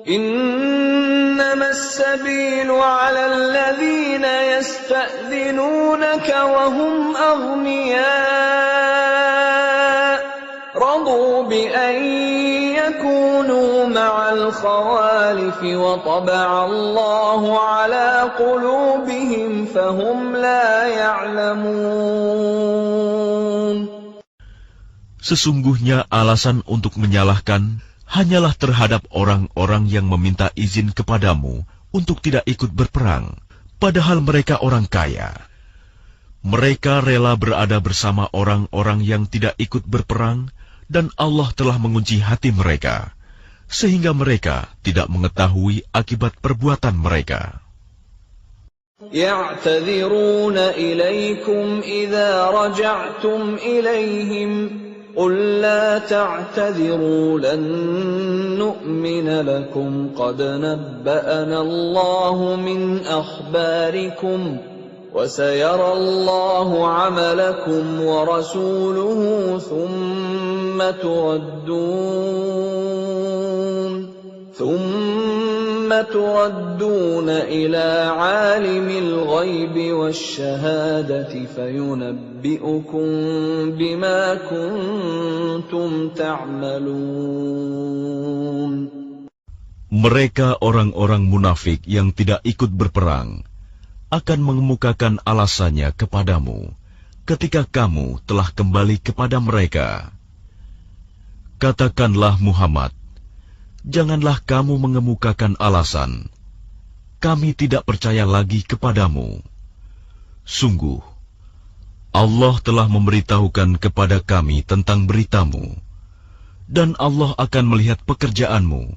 إنما السبيل على الذين يستأذنونك وهم أغنياء رضوا بأن يكونوا مع الخوالف وطبع الله على قلوبهم فهم لا يعلمون. Sesungguhnya alasan untuk menyalahkan hanyalah terhadap orang-orang yang meminta izin kepadamu untuk tidak ikut berperang, padahal mereka orang kaya. Mereka rela berada bersama orang-orang yang tidak ikut berperang, dan Allah telah mengunci hati mereka, sehingga mereka tidak mengetahui akibat perbuatan mereka. يعتذرون إليكم إذا رجعتم إليهم قل لا تعتذروا لن نؤمن لكم قد نبأنا الله من أخباركم وسيرى الله عملكم ورسوله ثم تردون إلى عالم الغيب والشهادة فينبئكم بما كنتم تعملون. Mereka orang-orang munafik yang tidak ikut berperang akan mengemukakan alasannya kepadamu ketika kamu telah kembali kepada mereka. Katakanlah Muhammad, janganlah kamu mengemukakan alasan, kami tidak percaya lagi kepadamu. Sungguh, Allah telah memberitahukan kepada kami tentang beritamu, dan Allah akan melihat pekerjaanmu.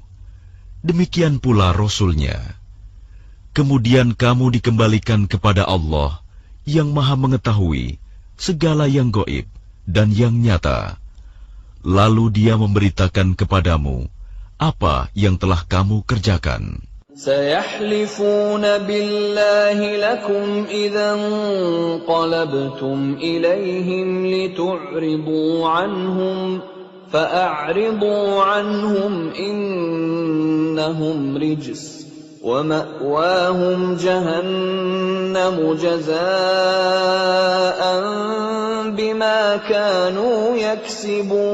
Demikian pula Rasul-Nya. Kemudian kamu dikembalikan kepada Allah yang Maha Mengetahui segala yang gaib dan yang nyata. Lalu Dia memberitakan kepadamu apa yang telah kamu kerjakan. سيحلفون بالله لكم إذا انقلبتم إليهم لتعرضوا عنهم فأعرضوا عنهم إنهم رجس ومأواهم جهنم جزاء بما كانوا يكسبون.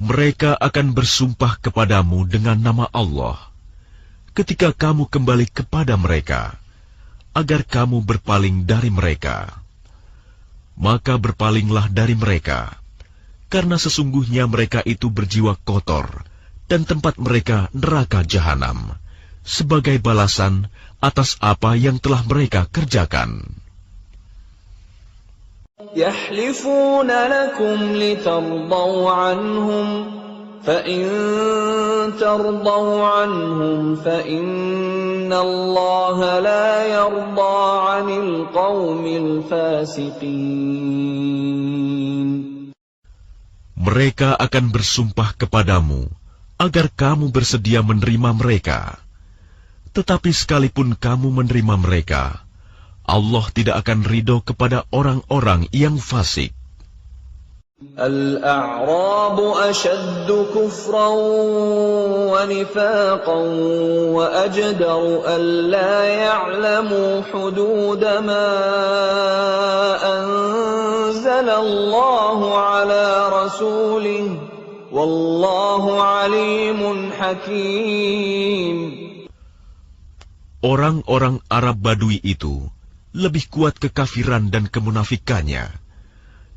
Mereka akan bersumpah kepadamu dengan nama Allah ketika kamu kembali kepada mereka, agar kamu berpaling dari mereka. Maka berpalinglah dari mereka, karena sesungguhnya mereka itu berjiwa kotor, dan tempat mereka neraka jahanam, sebagai balasan atas apa yang telah mereka kerjakan. يحلفون لكم لترضوا عنهم فإن ترضوا عنهم فإن الله لا يرضى عن القوم الفاسقين. Mereka akan bersumpah kepadamu agar kamu bersedia menerima mereka. Tetapi sekalipun kamu menerima mereka, Allah tidak akan ridho kepada orang-orang yang fasik. الأعراب أشد كفرا ونفاقا وأجدر ألا يعلموا حدود ما أنزل الله على رسوله والله عليم حكيم. Orang-orang Arab Badui itu lebih kuat kekafiran dan kemunafikannya,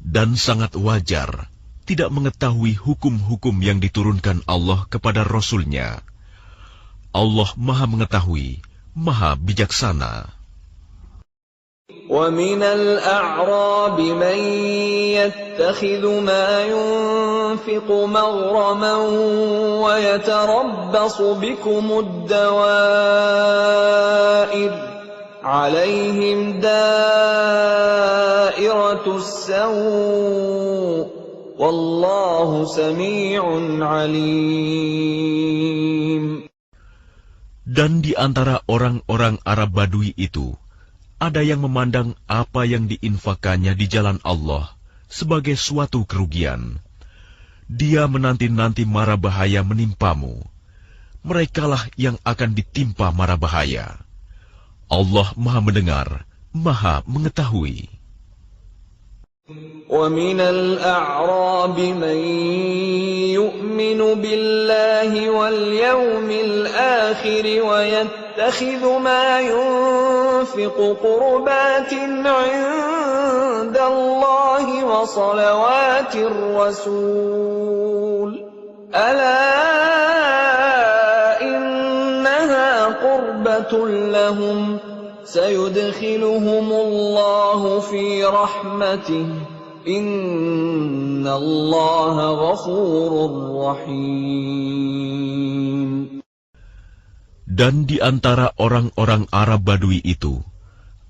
dan sangat wajar tidak mengetahui hukum-hukum yang diturunkan Allah kepada Rasul-Nya. Allah Maha Mengetahui, Maha Bijaksana. وَمِنَ الْأَعْرَابِ مَنْ يَتَّخِذُ مَا يُنْفِقُ مَغْرَمًا وَيَتَرَبَّصُ بِكُمُ الدَّوَائِرَ عليهم دائرة السوء والله سميع عليم. Dan di antara orang-orang Arab Badui itu, ada yang memandang apa yang diinfakannya di jalan Allah sebagai suatu kerugian, Dia menanti-nanti mara bahaya menimpamu. Merekalah yang akan ditimpa mara bahaya. Allah Maha Mendengar, Maha Mengetahui. وَمِنَ الْأَعْرَابِ مَن يُؤْمِنُ بِاللَّهِ وَالْيَوْمِ الْآخِرِ وَيَتَّخِذُ مَا يُنفِقُ قُرُبَاتٍ عِندَ اللَّهِ وَصَلَوَاتِ الرَّسُولِ أَلَا إِنَّهَا قُرْبَةٌ لَّهُمْ سَيُدْخِلُهُمُ اللَّهُ فِي رَحْمَتِهِ إِنَّ اللَّهَ غَفُورٌ رَّحِيمٌ. Dan di antara orang-orang Arab Badui itu,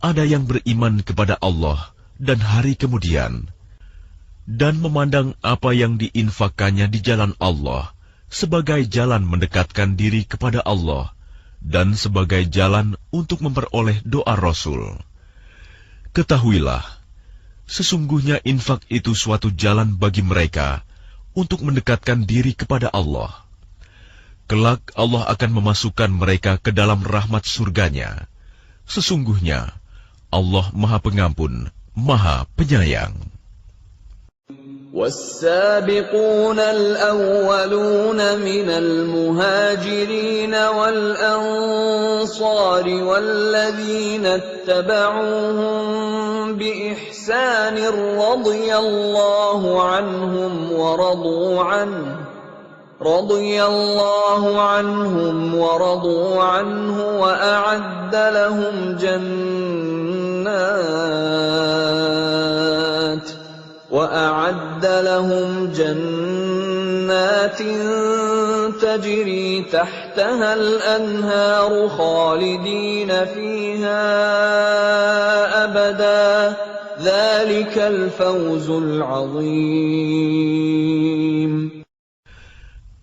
ada yang beriman kepada Allah dan hari kemudian, dan memandang apa yang diinfakkannya di jalan Allah sebagai jalan mendekatkan diri kepada Allah, dan sebagai jalan untuk memperoleh doa Rasul. Ketahuilah, sesungguhnya infak itu suatu jalan bagi mereka untuk mendekatkan diri kepada Allah. Kelak Allah akan memasukkan mereka ke dalam rahmat surganya. Sesungguhnya Allah Maha Pengampun, Maha Penyayang. والسابقون الأولون من المهاجرين والأنصار والذين اتبعوهم بإحسان رضي الله عنهم ورضوا عنه وأعد لهم جنات تجري تحتها الأنهار خالدين فيها أبدا ذلك الفوز العظيم.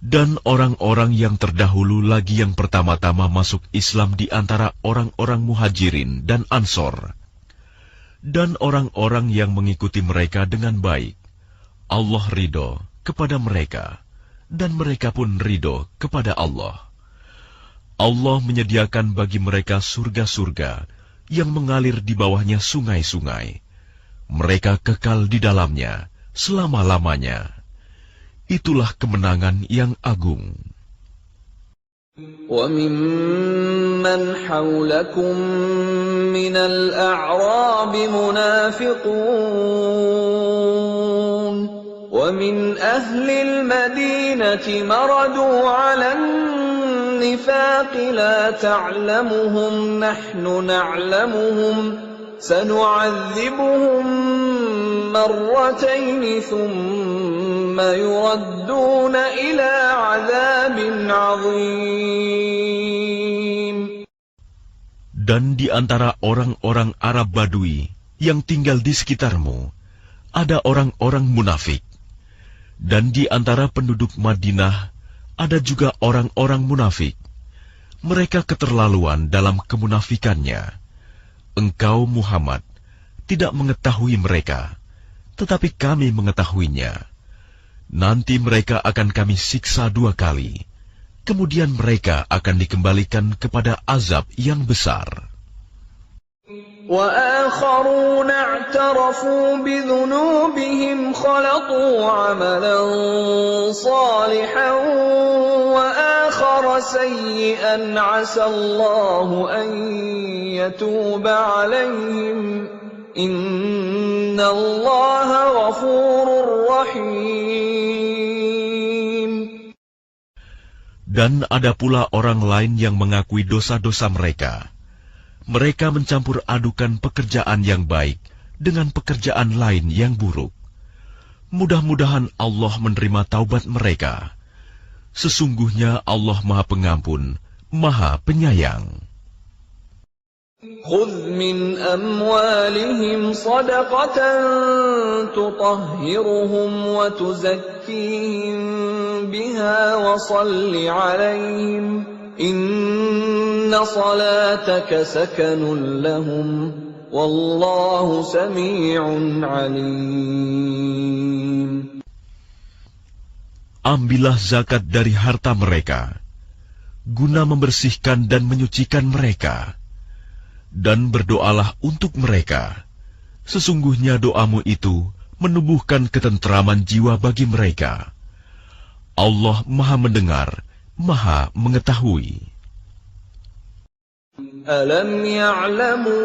Dan orang-orang yang terdahulu lagi yang pertama-tama masuk Islam di antara orang-orang Muhajirin dan Ansor, dan orang-orang yang mengikuti mereka dengan baik, Allah ridho kepada mereka, dan mereka pun ridho kepada Allah. Allah menyediakan bagi mereka surga-surga yang mengalir di bawahnya sungai-sungai. Mereka kekal di dalamnya selama-lamanya. Itulah kemenangan yang agung. وَمِمَّنْ حَوْلَكُمْ مِنَ الْأَعْرَابِ مُنَافِقُونَ وَمِنْ أَهْلِ الْمَدِينَةِ مَرَدُوا عَلَى النِّفَاقِ لَا تَعْلَمُهُمْ نَحْنُ نَعْلَمُهُمْ سَنُعَذِّبُهُمْ مرتين ثم يردون إلى عذاب عظيم. Dan di antara orang-orang Arab Badui yang tinggal di sekitarmu, ada orang-orang munafik. Dan di antara penduduk Madinah, ada juga orang-orang munafik. Mereka keterlaluan dalam kemunafikannya. Engkau, Muhammad, tidak mengetahui mereka, tetapi kami mengetahuinya. Nanti mereka akan kami siksa 2 kali. Kemudian mereka akan dikembalikan kepada azab yang besar. وَآخَرُونَ اعْتَرَفُوا بِذُنُوبِهِمْ خَلَطُوا عَمَلًا صَالِحًا وَآخَرَ سَيِّئًا عَسَى اللَّهُ أَن يَتُوبَ عَلَيْهِمْ إِنَّ اللَّهَ غَفُورٌ رَّحِيمٌ. Dan ada pula orang lain yang mengakui dosa-dosa mereka. Mereka mencampur adukan pekerjaan yang baik dengan pekerjaan lain yang buruk. Mudah-mudahan Allah menerima taubat mereka. Sesungguhnya Allah Maha Pengampun, Maha Penyayang. خُذْ مِنْ أَمْوَالِهِمْ صَدَقَةً تُطَهِّرُهُمْ وَتُزَكِّيهِمْ بِهَا وَصَلِّ عَلَيْهِمْ إِنَّ صَلَاتَكَ سَكَنٌ لَهُمْ وَاللَّهُ سَمِيعٌ عَلِيمٌ. ambillah zakat dari harta mereka, guna membersihkan dan menyucikan mereka, dan berdoalah untuk mereka. Sesungguhnya doamu itu menumbuhkan ketentraman jiwa bagi mereka. Allah Maha Mendengar, Maha Mengetahui. Alam ya'lamu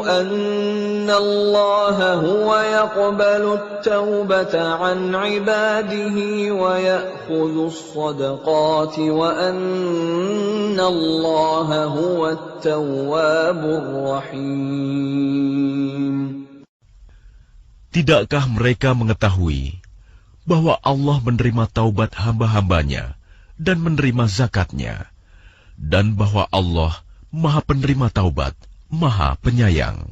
anna Allah huwa yaqbalu at-taubata 'an 'ibadihi wa ya'khudhu as-sadaqati wa anna Allah huwa at-tawwabur rahim. Tidakkah mereka mengetahui bahwa Allah menerima taubat hamba-hambanya dan menerima zakatnya, dan bahwa Allah Maha Penerima Taubat, Maha Penyayang.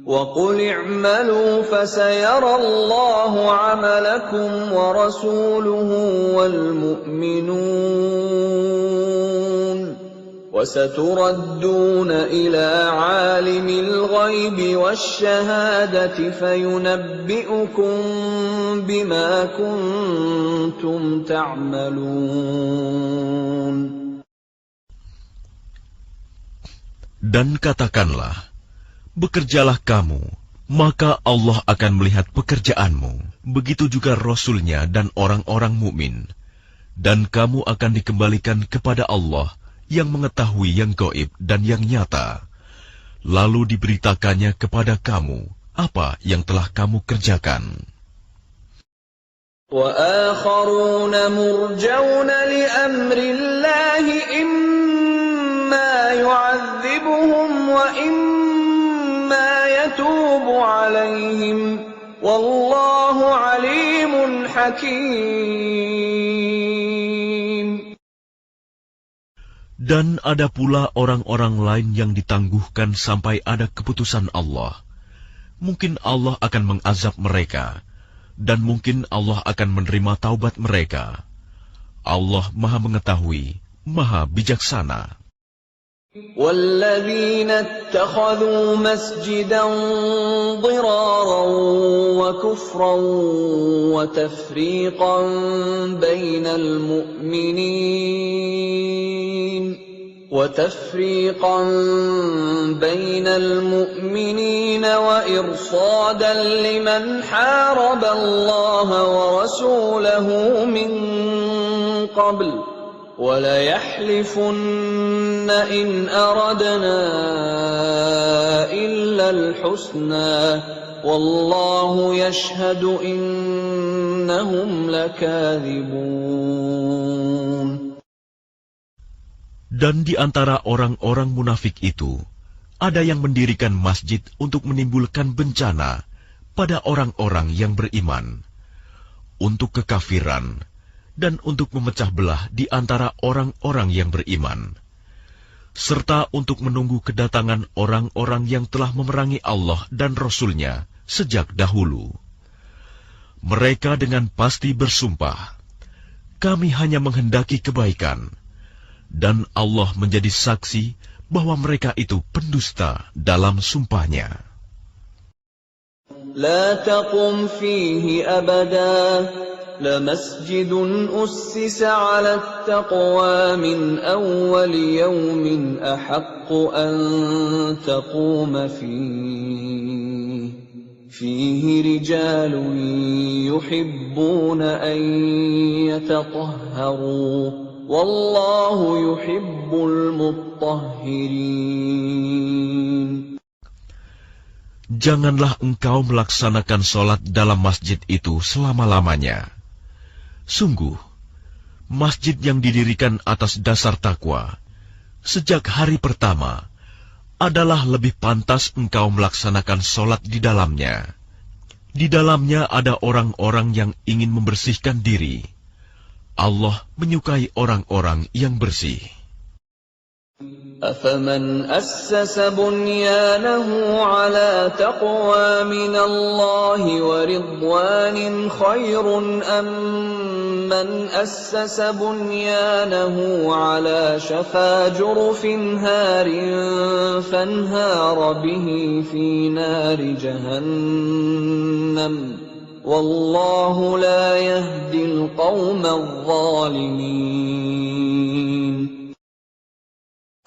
وَقُلِ اعْمَلُوا فَسَيَرَى اللَّهُ عَمَلَكُمْ وَرَسُولُهُ وَالْمُؤْمِنُونَ وَسَتُرَدُّونَ إِلَى عَالِمِ الْغَيْبِ وَالشَّهَادَةِ فَيُنَبِّئُكُم بِمَا كُنتُمْ تَعْمَلُونَ. Dan katakanlah, bekerjalah kamu, maka Allah akan melihat pekerjaanmu. Begitu juga Rasul-Nya dan orang-orang mukmin. Dan kamu akan dikembalikan kepada Allah yang mengetahui yang gaib dan yang nyata. Lalu diberitakannya kepada kamu apa yang telah kamu kerjakan. وَآخَرُونَ مُرْجَوْنَ لِأَمْرِ اللَّهِ إِمَّا يُعَذِّبُهُمْ وَإِمَّا يَتُوبُ عَلَيْهِمْ وَاللَّهُ عَلِيمٌ حَكِيمٌ. Dan ada pula orang-orang lain yang ditangguhkan sampai ada keputusan Allah. Mungkin Allah akan mengazab mereka, dan mungkin Allah akan menerima taubat mereka. Allah Maha Mengetahui, Maha Bijaksana. وَالَّذِينَ اتَّخَذُوا مَسْجِدًا ضِرَارًا وَكُفْرًا وَتَفْرِيقًا بَيْنَ الْمُؤْمِنِينَ وَإِرْصَادًا لِمَنْ حَارَبَ اللَّهَ وَرَسُولَهُ مِنْ قَبْلُ وَلَيَحْلِفُنَّ إِنْ أَرَدْنَا إِلَّا الْحُسْنَى وَاللَّهُ يَشْهَدُ إِنَّهُمْ لَكَاذِبُونَ. Dan di antara orang-orang munafik itu, ada yang mendirikan masjid untuk menimbulkan bencana pada orang-orang yang beriman, untuk kekafiran, dan untuk memecah belah di antara orang-orang yang beriman, serta untuk menunggu kedatangan orang-orang yang telah memerangi Allah dan Rasul-Nya sejak dahulu. Mereka dengan pasti bersumpah, kami hanya menghendaki kebaikan, dan Allah menjadi saksi bahwa mereka itu pendusta dalam sumpahnya. لا تقم فيه أبدا لمسجد أسس على التقوى من أول يوم أحق أن تقوم فيه رجال يحبون أن يتطهروا والله يحب المطهرين. Janganlah engkau melaksanakan sholat dalam masjid itu selama-lamanya. Sungguh, masjid yang didirikan atas dasar takwa, sejak hari pertama, adalah lebih pantas engkau melaksanakan sholat di dalamnya. Di dalamnya ada orang-orang yang ingin membersihkan diri. Allah menyukai orang-orang yang bersih. أَفَمَنْ أَسَّسَ بُنْيَانَهُ عَلَى تَقْوَى مِنَ اللَّهِ وَرِضْوَانٍ خَيْرٌ أَمْ مَنْ أَسَّسَ بُنْيَانَهُ عَلَى شَفَا جُرُفٍ هَارٍ فَانْهَارَ بِهِ فِي نَارِ جَهَنَّمَ wallahu la yahdil qawmal zalimin.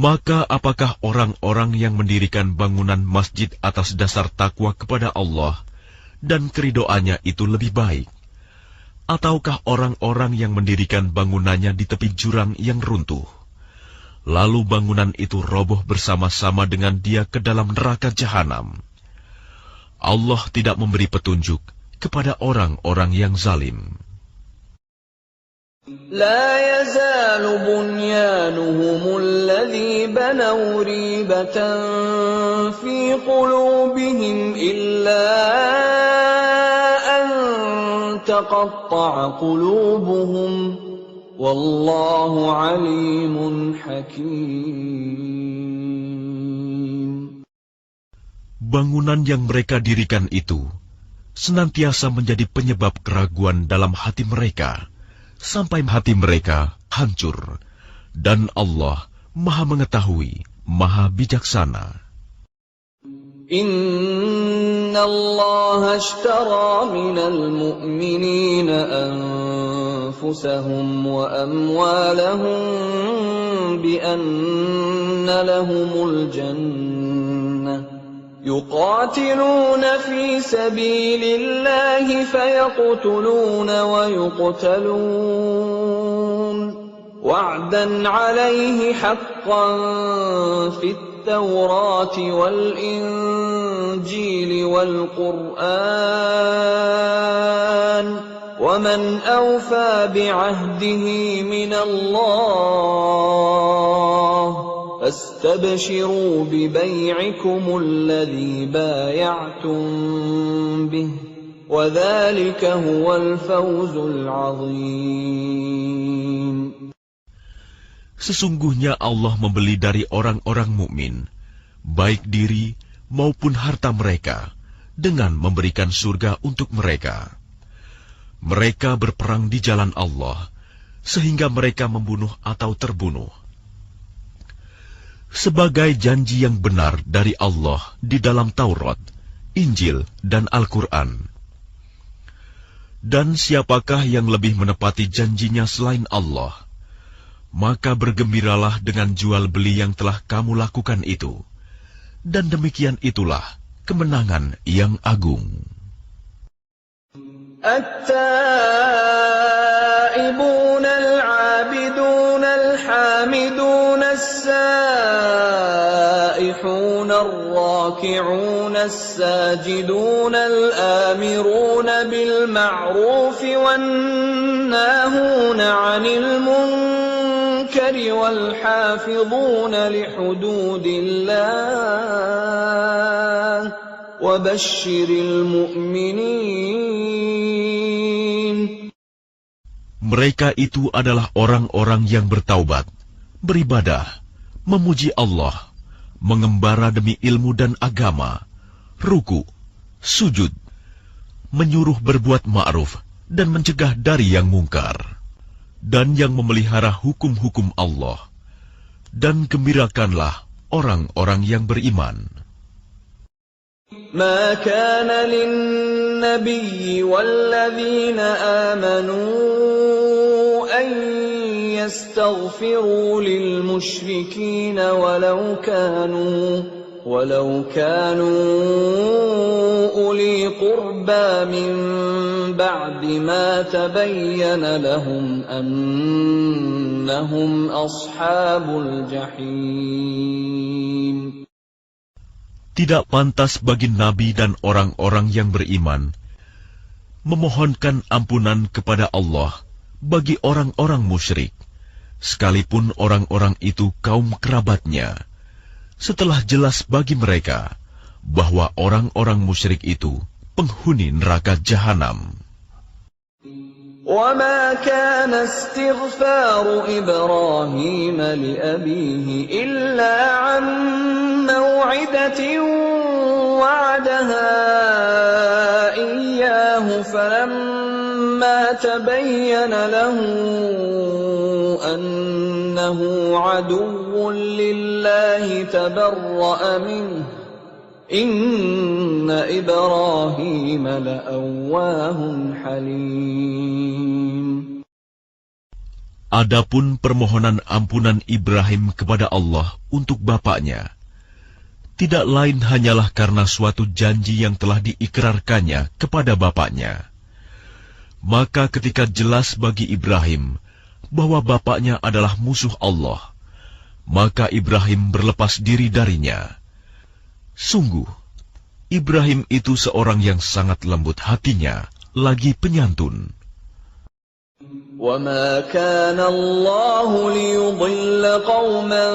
Maka apakah orang-orang yang mendirikan bangunan masjid atas dasar takwa kepada Allah dan keridoannya itu lebih baik? Ataukah orang-orang yang mendirikan bangunannya di tepi jurang yang runtuh, lalu bangunan itu roboh bersama-sama dengan dia ke dalam neraka jahanam? Allah tidak memberi petunjuk kepada orang-orang yang zalim. لا يزال بنيانهم الذي بنوا ريبة في قلوبهم إلا أن تقطع قلوبهم والله عليم حكيم. Bangunan yang mereka dirikan itu senantiasa menjadi penyebab keraguan dalam hati mereka, sampai hati mereka hancur, dan Allah Maha Mengetahui, Maha Bijaksana. Inna Allah ashtara minal mu'minina anfusahum wa amwalahum bi anna lahumul jannah يقاتلون في سبيل الله فيقتلون ويقتلون وعدا عليه حقا في التوراة والإنجيل والقرآن ومن أوفى بعهده من الله فاستبشروا ببيعكم الذي بايعتم به وذلك هو الفوز العظيم. Sesungguhnya Allah membeli dari orang-orang mukmin, baik diri maupun harta mereka, dengan memberikan surga untuk mereka. Mereka berperang di jalan Allah, sehingga mereka membunuh atau terbunuh. Sebagai janji yang benar dari Allah di dalam Taurat, Injil, dan Al-Quran. Dan siapakah yang lebih menepati janjinya selain Allah? Maka bergembiralah dengan jual beli yang telah kamu lakukan itu. Dan demikian itulah kemenangan yang agung. التائبون العابدون الحامدون السائحون الراكعون الساجدون الآمرون بالمعروف والناهون عن المنكر والحافظون لحدود الله وبشر المؤمنين. Mereka itu adalah orang-orang yang bertaubat, beribadah, memuji Allah, mengembara demi ilmu dan agama, ruku, sujud, menyuruh berbuat ma'ruf dan mencegah dari yang mungkar, dan yang memelihara hukum-hukum Allah. Dan gembirakanlah orang-orang yang beriman. ما كان للنبي والذين آمنوا أن يستغفروا للمشركين ولو كانوا أولي قربى من بعد ما تبين لهم أنهم أصحاب الجحيم. Tidak pantas bagi Nabi dan orang-orang yang beriman memohonkan ampunan kepada Allah bagi orang-orang musyrik, sekalipun orang-orang itu kaum kerabatnya, setelah jelas bagi mereka bahwa orang-orang musyrik itu penghuni neraka jahanam. وما كان استغفار إبراهيم لأبيه إلا عن موعدة وعدها إياه فلما تبين له أنه عدو لله تبرأ منه Inna Ibrahim la'awwahun halim. Adapun permohonan ampunan Ibrahim kepada Allah untuk bapaknya, tidak lain hanyalah karena suatu janji yang telah diikrarkannya kepada bapaknya. Maka ketika jelas bagi Ibrahim bahwa bapaknya adalah musuh Allah, maka Ibrahim berlepas diri darinya. Sungguh, Ibrahim itu seorang yang sangat lembut hatinya, lagi penyantun. وَمَا كَانَ اللَّهُ لِيُضِلَّ قَوْمًا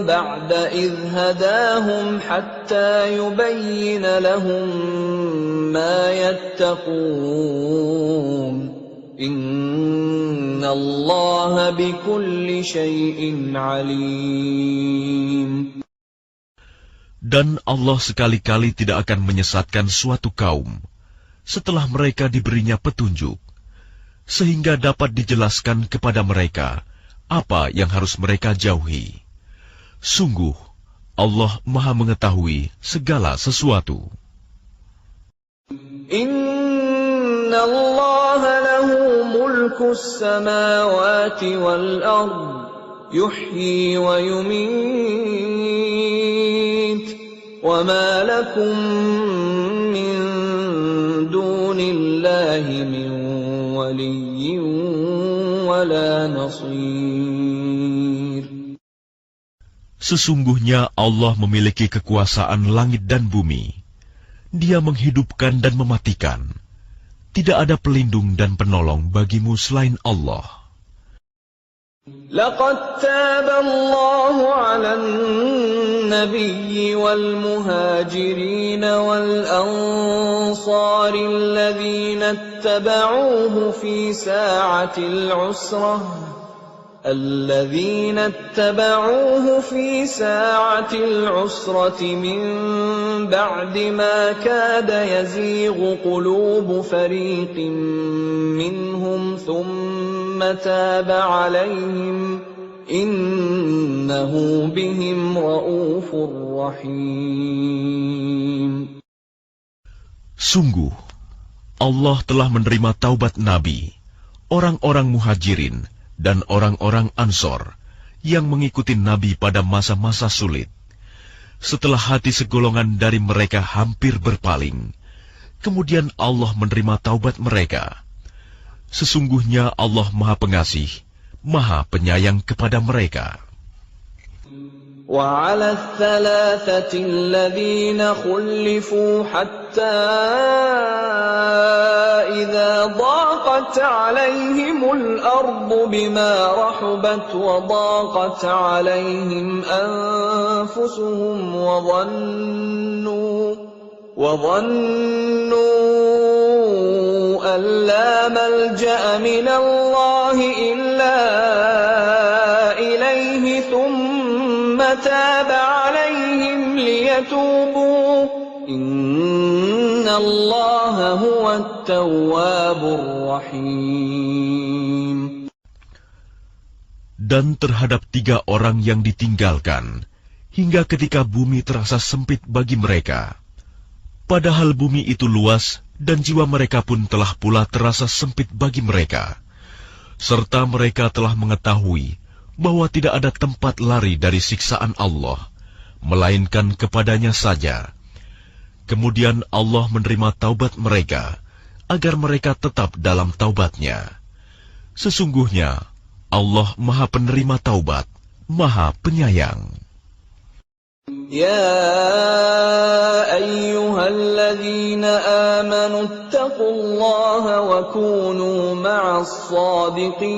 بَعْدَ إِذْ هَدَاهُمْ حَتَّى يُبَيِّنَ لَهُم مَّا يَتَّقُونَ إِنَّ اللَّهَ بِكُلِّ شَيْءٍ عَلِيمٌ. Dan Allah sekali-kali tidak akan menyesatkan suatu kaum setelah mereka diberinya petunjuk, sehingga dapat dijelaskan kepada mereka apa yang harus mereka jauhi. Sungguh, Allah Maha Mengetahui segala sesuatu. Inna Allah lahu mulkus samawati wal ard, yuhyi wa yumit, wa ma lakum min dunillahi min waliyyin wala nasir. Sesungguhnya Allah memiliki kekuasaan langit dan bumi. Dia menghidupkan dan mematikan. Tidak ada pelindung dan penolong bagimu selain Allah. Laqad taba Allahu 'alan nabiyyi wal muhajirin wal ansari alladhina ittaba'uuhu fi sa'atil 'usrah min ba'di ma kada yazighu qulubu fariqin minhum thumma taba 'alayhim innahu bihim ra'ufur rahim. Sungguh, Allah telah menerima taubat Nabi, orang-orang muhajirin, dan orang-orang Ansor yang mengikuti Nabi pada masa-masa sulit. Setelah hati segolongan dari mereka hampir berpaling, kemudian Allah menerima taubat mereka. Sesungguhnya Allah Maha Pengasih, Maha Penyayang kepada mereka. وَعَلَى الثَّلَاثَةِ الَّذِينَ خُلِّفُوا حَتَّى إِذَا ضَاقَتْ عَلَيْهِمُ الْأَرْضُ بِمَا رَحُبَتْ وَضَاقَتْ عَلَيْهِمْ أَنفُسُهُمْ وَظَنُّوا أَن لَّا مَلْجَأَ مِنَ اللَّهِ إِلَّا إِلَيْهِ ثُمَّ تَابَ عَلَيْهِمْ لِيَتُوبُوا إِنَّ اللَّهَ هُوَ التَّوَّابُ الرَّحِيمُ. Dan terhadap 3 orang yang ditinggalkan, hingga ketika bumi terasa sempit bagi mereka. Padahal bumi itu luas, dan jiwa mereka pun telah pula terasa sempit bagi mereka. Serta mereka telah mengetahui bahwa tidak ada tempat lari dari siksaan Allah, melainkan kepadanya saja. Kemudian Allah menerima taubat mereka, agar mereka tetap dalam taubatnya. Sesungguhnya, Allah Maha Penerima Taubat, Maha Penyayang. Ya ayyuhalladzina amanu ittaqullaha wa kunu ma'as shadiqin.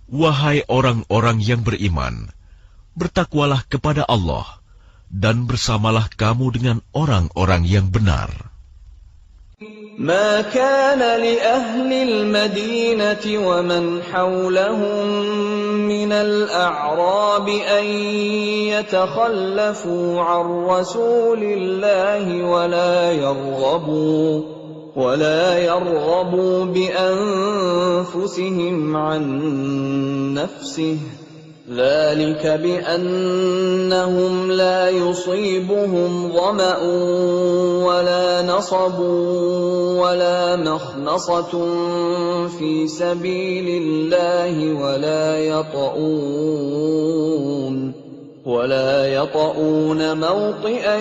Wahai orang-orang yang beriman, bertakwalah kepada Allah, dan bersamalah kamu dengan orang-orang yang benar. ما كان لأهل المدينة ومن حولهم من الأعراب أن يتخلفوا عن رسول الله ولا يرغبوا بأنفسهم عن نفسه ذلك بأنهم لا يصيبهم ظمأ ولا نصب ولا مخمصة في سبيل الله ولا يطؤون موطئا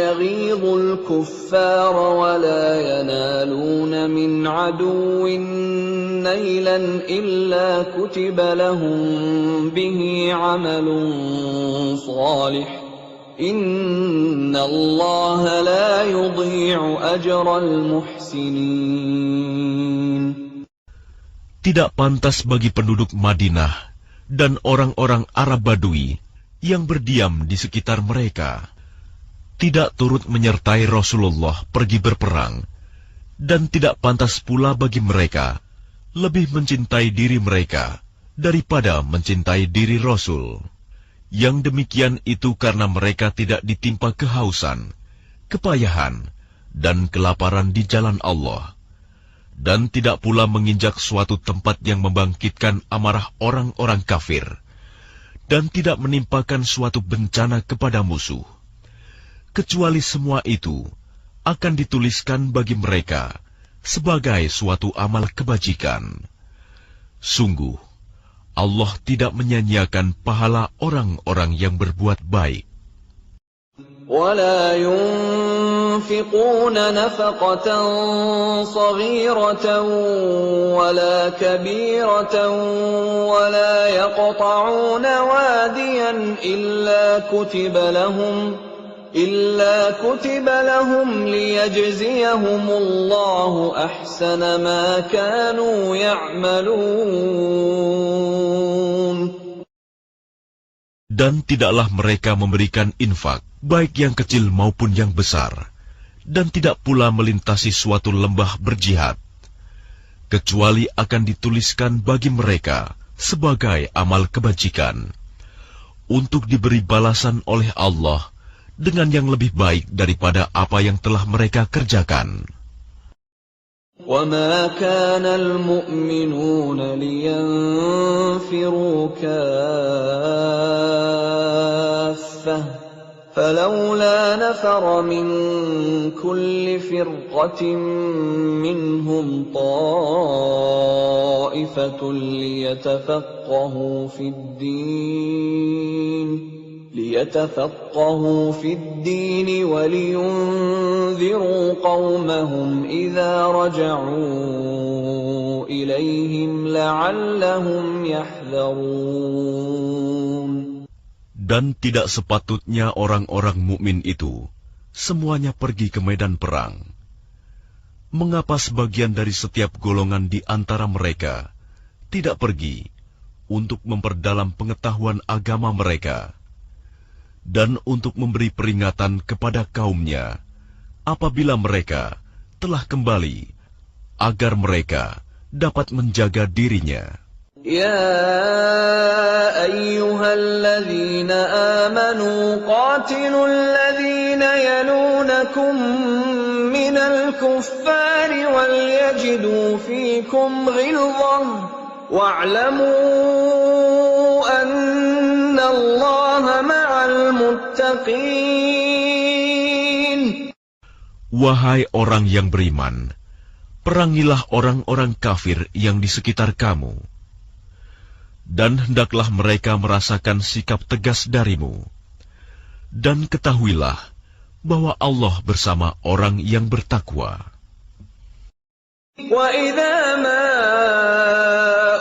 يغيظ الكفار ولا ينالون من عدو نيلا إلا كتب لهم به عمل صالح إن الله لا يضيع أجر المحسنين. Tidak pantas bagi penduduk Madinah dan orang-orang Arab Badui yang berdiam di sekitar mereka, tidak turut menyertai Rasulullah pergi berperang, dan tidak pantas pula bagi mereka lebih mencintai diri mereka daripada mencintai diri Rasul. Yang demikian itu karena mereka tidak ditimpa kehausan, kepayahan, dan kelaparan di jalan Allah, dan tidak pula menginjak suatu tempat yang membangkitkan amarah orang-orang kafir, dan tidak menimpakan suatu bencana kepada musuh, kecuali semua itu akan dituliskan bagi mereka sebagai suatu amal kebajikan. Sungguh, Allah tidak menyia-nyiakan pahala orang-orang yang berbuat baik. ولا ينفقون نفقة صغيرة ولا كبيرة ولا يقطعون واديا إلا كتب لهم ليجزيهم الله أحسن ما كانوا يعملون. Dan tidaklah mereka memberikan infak, baik yang kecil maupun yang besar, dan tidak pula melintasi suatu lembah berjihad, kecuali akan dituliskan bagi mereka sebagai amal kebajikan, untuk diberi balasan oleh Allah dengan yang lebih baik daripada apa yang telah mereka kerjakan. وَمَا كَانَ الْمُؤْمِنُونَ لِيَنْفِرُوا كَافَّةً فَلَوْلَا نَفَرَ مِنْ كُلِّ فِرْقَةٍ مِّنْهُمْ طَائِفَةٌ ليتفقهوا في الدين ولينذروا قومهم إذا رجعوا إليهم لعلهم يحذرون. Dan tidak sepatutnya orang-orang mukmin itu semuanya pergi ke medan perang. Mengapa sebagian dari setiap golongan di antara mereka tidak pergi untuk memperdalam pengetahuan agama mereka, dan untuk memberi peringatan kepada kaumnya apabila mereka telah kembali, agar mereka dapat menjaga dirinya. Ya ayyuhalladzina amanu qatilul ladzina yalunakum minal kuffari wal yajidu fikum ghilzah wa'lamu anna Allaha ma'al muttaqin. Wahai orang yang beriman, perangilah orang-orang kafir yang di sekitar kamu, dan hendaklah mereka merasakan sikap tegas darimu. Dan ketahuilah bahwa Allah bersama orang yang bertakwa. Wa idza ma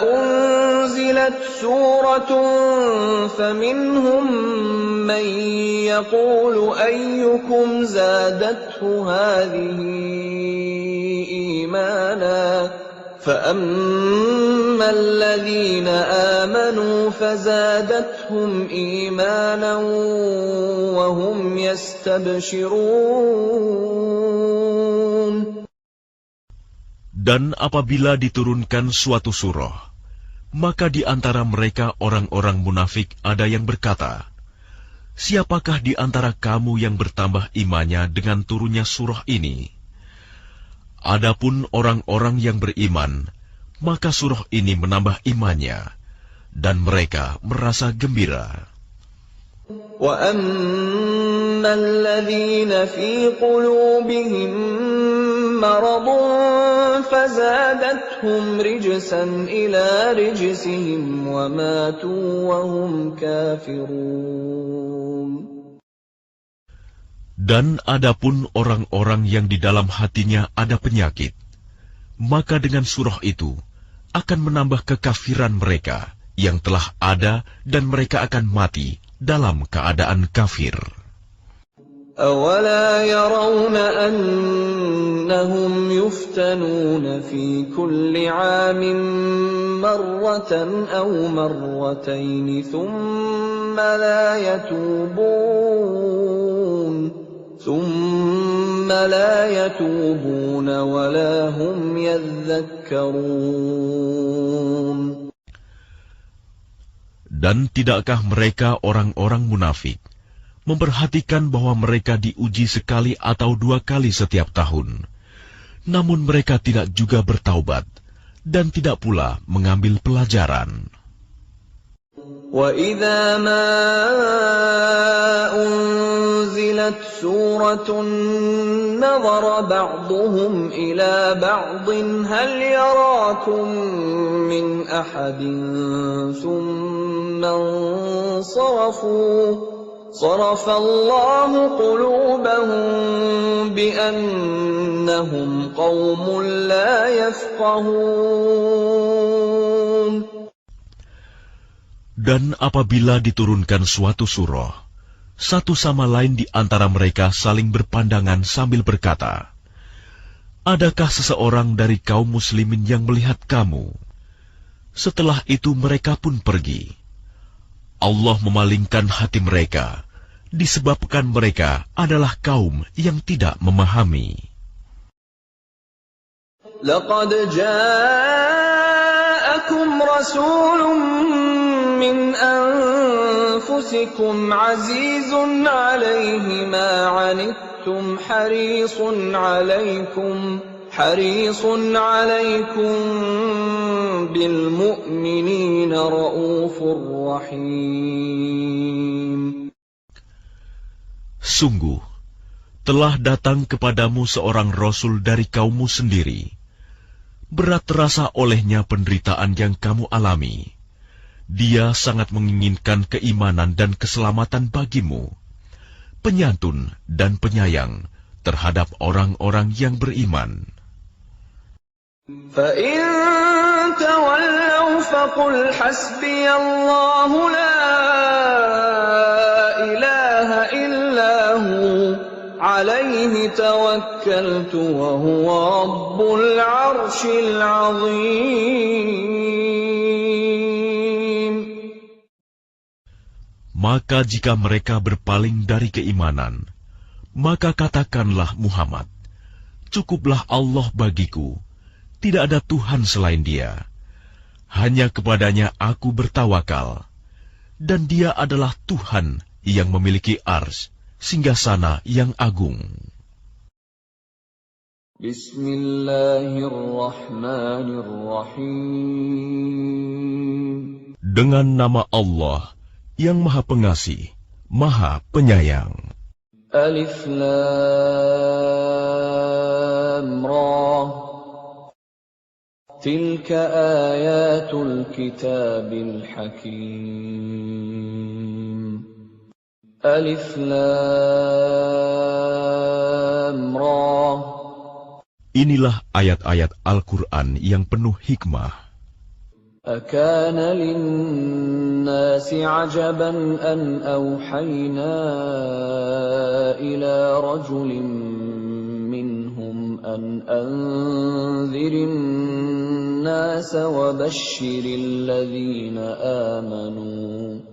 unzilat suratun faminhum man yaqulu ayyukum zadathu hadhihi imana فَأَمَّا الَّذِينَ آمَنُوا فَزَادَتْهُمْ إِيمَانًا وَهُمْ يَسْتَبْشِرُونَ. Dan apabila diturunkan suatu surah, maka di antara mereka orang-orang munafik ada yang berkata, siapakah di antara kamu yang bertambah imannya dengan turunnya surah ini? Adapun orang-orang yang beriman, maka surah ini menambah imannya, dan mereka merasa gembira. وَأَمَّا الَّذِينَ فِي قُلُوبِهِم مَّرَضٌ فَزَادَتْهُمْ رِجْسًا إِلَىٰ رِجْسِهِمْ وَمَاتُوا وَهُمْ كَافِرُونَ. Dan adapun orang-orang yang di dalam hatinya ada penyakit, maka dengan surah itu akan menambah kekafiran mereka yang telah ada dan mereka akan mati dalam keadaan kafir. أَوَلَا يَرَوْنَ أَنَّهُمْ يُفْتَنُونَ فِي كُلِّ عَامٍ مَّرَّةً أَوْ مَرَّتَيْنِ ثُمَّ لَا يَتُوبُونَ وَلَا هُمْ يَذَّكَّرُونَ. Dan tidakkah mereka orang-orang munafik memperhatikan bahwa mereka diuji sekali atau dua kali setiap tahun, namun mereka tidak juga bertaubat dan tidak pula mengambil pelajaran. وَإِذَا مَا أُنزِلَتْ سُورَةٌ نَظَرَ بَعْضُهُمْ إِلَى بَعْضٍ هَلْ يَرَاكُمْ مِنْ أَحَدٍ ثُمَّ انصَرَفُوا صَرَفَ اللَّهُ قُلُوبَهُم بِأَنَّهُمْ قَوْمٌ لَّا يَفْقَهُونَ. Dan apabila diturunkan suatu surah, satu sama lain di antara mereka saling berpandangan sambil berkata, "Adakah seseorang dari kaum muslimin yang melihat kamu?" Setelah itu mereka pun pergi. Allah memalingkan hati mereka, disebabkan mereka adalah kaum yang tidak memahami. لَقَدْ جَاءَكُمْ رَسُولٌ مِّنْ أَنفُسِكُمْ عَزِيزٌ عَلَيْهِ مَا عَنِتُّمْ حَرِيصٌ عَلَيْكُمْ بِالْمُؤْمِنِينَ رَءُوفٌ رَّحِيمٌ. Sungguh, telah datang kepadamu seorang Rasul dari kaummu sendiri. Berat terasa olehnya penderitaan yang kamu alami. Dia sangat menginginkan keimanan dan keselamatan bagimu, penyantun dan penyayang terhadap orang-orang yang beriman. فَإِن تَوَلَّوْا فَقُلْ حَسْبِيَ اللَّهُ لَا إِلَٰهَ إِلَّا هُوَ عَلَيْهِ تَوَكَّلْتُ وَهُوَ رَبُّ الْعَرْشِ الْعَظِيمِ. Maka jika mereka berpaling dari keimanan, maka katakanlah Muhammad, "Cukuplah Allah bagiku, tidak ada Tuhan selain Dia. Hanya kepadanya aku bertawakal, dan Dia adalah Tuhan yang memiliki arsy, singgasana yang agung." Bismillahirrahmanirrahim. Dengan nama Allah yang Maha Pengasih, Maha Penyayang. Alif Lam Ra. Tilka ayatul kitabil hakim. Alif Lam Ra. Inilah ayat-ayat Al-Quran yang penuh hikmah. أَكَانَ لِلنَّاسِ عَجَبًا أَنْ أَوْحَيْنَا إِلَى رَجُلٍ مِّنْهُمْ أَنْ أَنذِرِ النَّاسَ وَبَشِّرِ الَّذِينَ آمَنُوا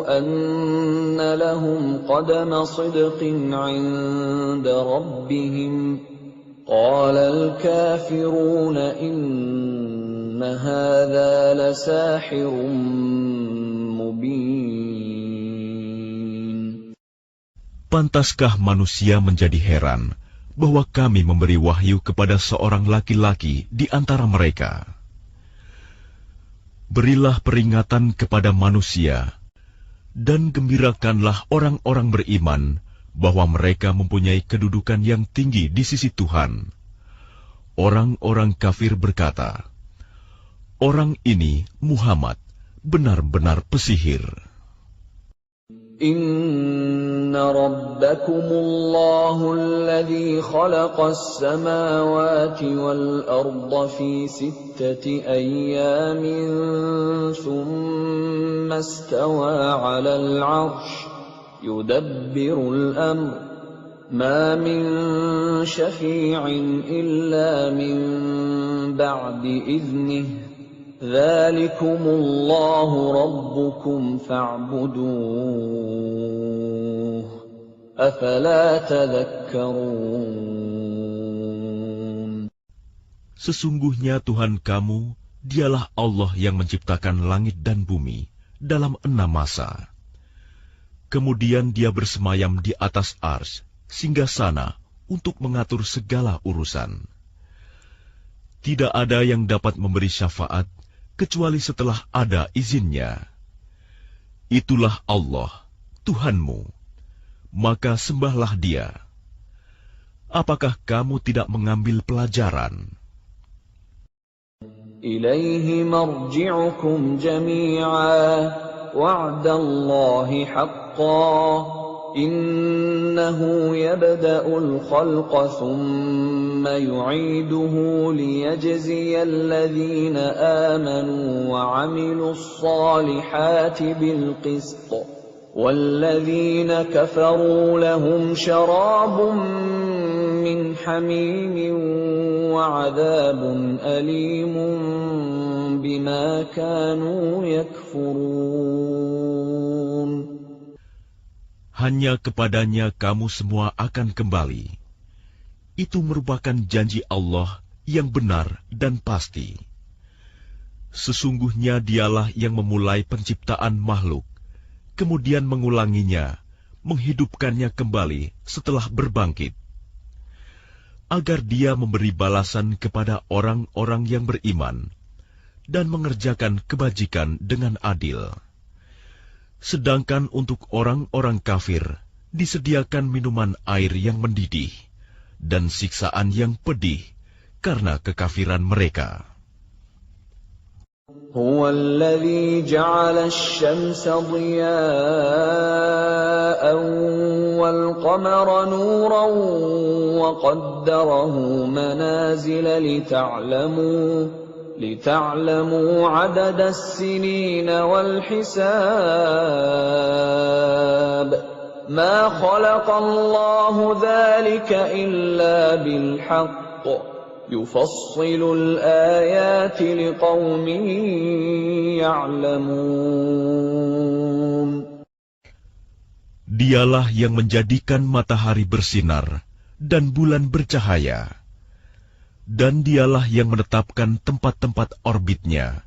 أَنَّ لَهُمْ قَدَمَ صِدْقٍ عِندَ رَبِّهِمْ قَالَ الْكَافِرُونَ إِنَّ هَذَا لَسَاحِرٌ مُبِينٌ. Pantaskah manusia menjadi heran bahwa kami memberi wahyu kepada seorang laki-laki di antara mereka? Berilah peringatan kepada manusia, dan gembirakanlah orang-orang beriman bahwa mereka mempunyai kedudukan yang tinggi di sisi Tuhan. Orang-orang kafir berkata, "Orang ini, Muhammad, benar-benar pesihir." Inna rabbakumullahu alladhi khalaqas samawati wal arda fi sittati ayyamin thumma istawa 'alal 'arsh yudabbirul amr ma min syafi'in illa min ba'di idhnihi Dzalikumullahu rabbukum fa'buduh. Afala tadhakkarun. Sesungguhnya Tuhan kamu, dialah Allah yang menciptakan langit dan bumi dalam 6 masa. Kemudian dia bersemayam di atas arsy, singgasana untuk mengatur segala urusan. Tidak ada yang dapat memberi syafaat kecuali setelah ada izinnya. Itulah Allah, Tuhanmu, maka sembahlah Dia. Apakah kamu tidak mengambil pelajaran? Ilaihi marji'ukum jami'a wa'dallahi haqqan Innahu yabda'ul khalqa thumma yu'iduhu liyajziyal ladhina amanu wa 'amilus salihati bil qist walladzina kafaru lahum syarabun min hamimin wa 'adzabun alimun bima kanu yakfurun. Hanya kepadanya kamu semua akan kembali. Itu merupakan janji Allah yang benar dan pasti. Sesungguhnya Dialah yang memulai penciptaan makhluk, kemudian mengulanginya, menghidupkannya kembali setelah berbangkit, agar Dia memberi balasan kepada orang-orang yang beriman dan mengerjakan kebajikan dengan adil. Sedangkan untuk orang-orang kafir disediakan minuman air yang mendidih dan siksaan yang pedih karena kekafiran mereka. Huwa alladhi ja'ala asy-syamsa dhiya'an wal qamara nuran wa qaddarahu manazila لتعلموا عدد السنين والحساب ما خلق الله ذلك إلا بالحق يفصل الآيات لقوم يعلمون. Dialah yang menjadikan matahari bersinar dan bulan bercahaya. Dan Dialah yang menetapkan tempat-tempat orbitnya,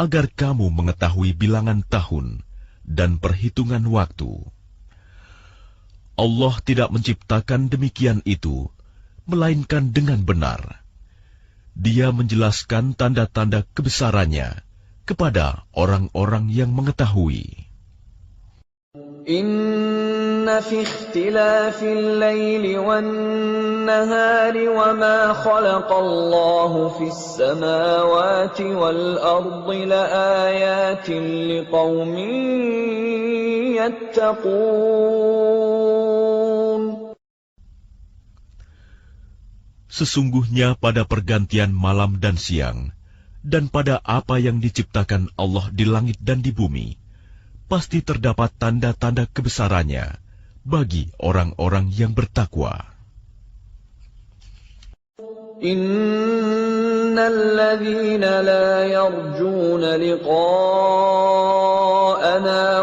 agar kamu mengetahui bilangan tahun dan perhitungan waktu. Allah tidak menciptakan demikian itu, melainkan dengan benar. Dia menjelaskan tanda-tanda kebesarannya kepada orang-orang yang mengetahui. Inna fi ikhtilafil laili wan nahari wa ma khalaqallahu fis samawati wal ardi laayatin liqaumin yattaqun. Sesungguhnya pada pergantian malam dan siang, dan pada apa yang diciptakan Allah di langit dan di bumi, pasti terdapat tanda-tanda kebesarannya bagi orang-orang yang bertakwa. Innal ladzina la yarjuna liqa'ana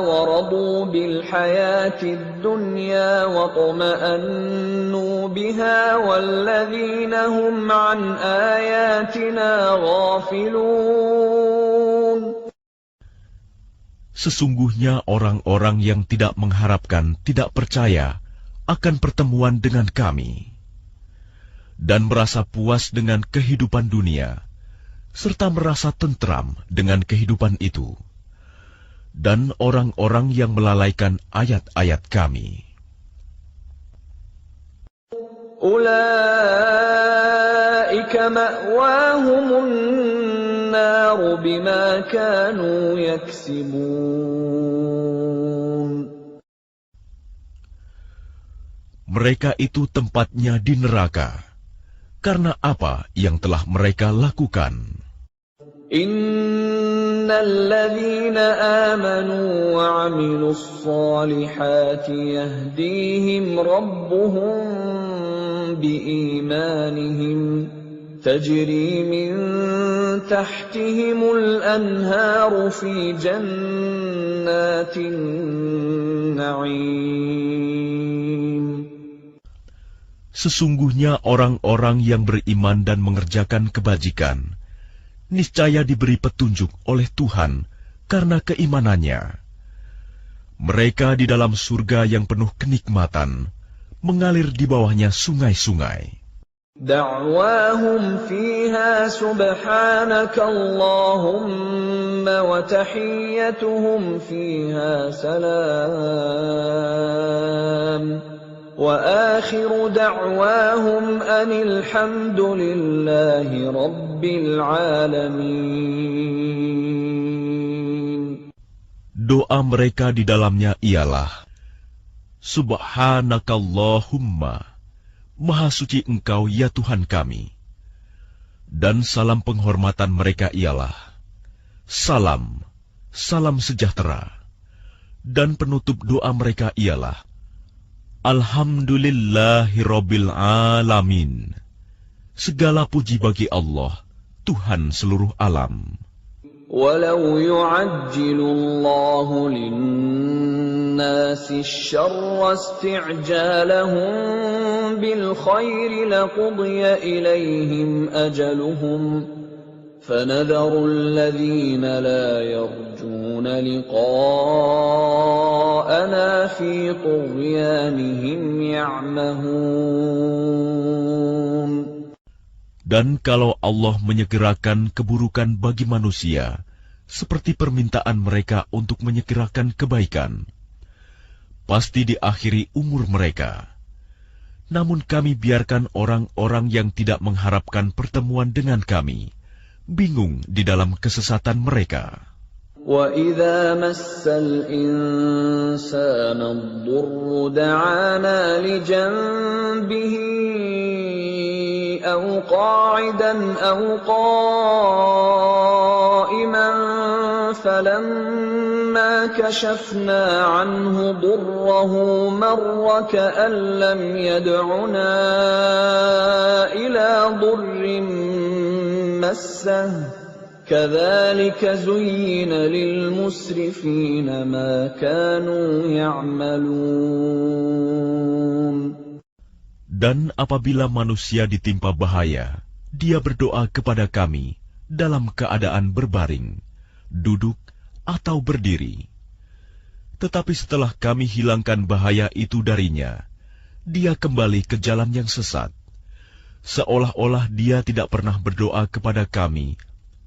wa radu bil hayatid dunya wa tuma'annu biha wal ladzina hum an ayatina ghafilun. Sesungguhnya orang-orang yang tidak mengharapkan, tidak percaya akan pertemuan dengan kami, dan merasa puas dengan kehidupan dunia, serta merasa tentram dengan kehidupan itu, dan orang-orang yang melalaikan ayat-ayat kami. Ulaika ma'wahumun nar bima kanu yaksibun. Mereka itu tempatnya di neraka, karena apa yang telah mereka lakukan. Innal ladzina amanu wa 'amilus shalihati yahdihim rabbuhum biimanihim tajri min tahtihimul anharu fi jannatin na'im. Sesungguhnya orang-orang yang beriman dan mengerjakan kebajikan, niscaya diberi petunjuk oleh Tuhan karena keimanannya. Mereka di dalam surga yang penuh kenikmatan, mengalir di bawahnya sungai-sungai. Da'wahum fiha subhanaka Allahumma wa tahiyyatuhum fiha salam. وآخر دعواهم أن الحمد لله رب العالمين. Doa mereka di dalamnya ialah, Subhanakallahumma, Maha suci Engkau ya Tuhan kami. Dan salam penghormatan mereka ialah, Salam, salam sejahtera. Dan penutup doa mereka ialah, Alhamdulillahirabbil alamin. Segala puji bagi Allah, Tuhan seluruh alam. Walau yu'ajjilu Allahu lin-nasi asy-syarra isti'jalahum bil khairi laqudiya ilaihim ajaluhum. فَنَذَرُ الَّذِينَ لَا يَرْجُونَ لِقَاءَنَا فِي طُغْيَانِهِمْ يَعْمَهُونَ. Dan kalau Allah menyegerakan keburukan bagi manusia, seperti permintaan mereka untuk menyegerakan kebaikan, pasti diakhiri umur mereka. Namun kami biarkan orang-orang yang tidak mengharapkan pertemuan dengan kami bingung di dalam kesesatan mereka. وَإِذَا مَسَّ الْإِنسَانَ الضُّرُّ دَعَانَا لِجَنبِهِ أَوْ قَاعِدًا أَوْ قَائِمًا فَلَمَّا كَشَفْنَا عَنْهُ ضُرَّهُ مَرَّ كَأَن لَّمْ يَدْعُنَا إِلَى ضُرٍّ مَّسَّهُ كَذَلِكَ زُيِّنَ لِلْمُسْرِفِينَ مَا كَانُوا يَعْمَلُونَ. Dan apabila manusia ditimpa bahaya, dia berdoa kepada kami dalam keadaan berbaring, duduk, atau berdiri. Tetapi setelah kami hilangkan bahaya itu darinya, dia kembali ke jalan yang sesat. Seolah-olah dia tidak pernah berdoa kepada kami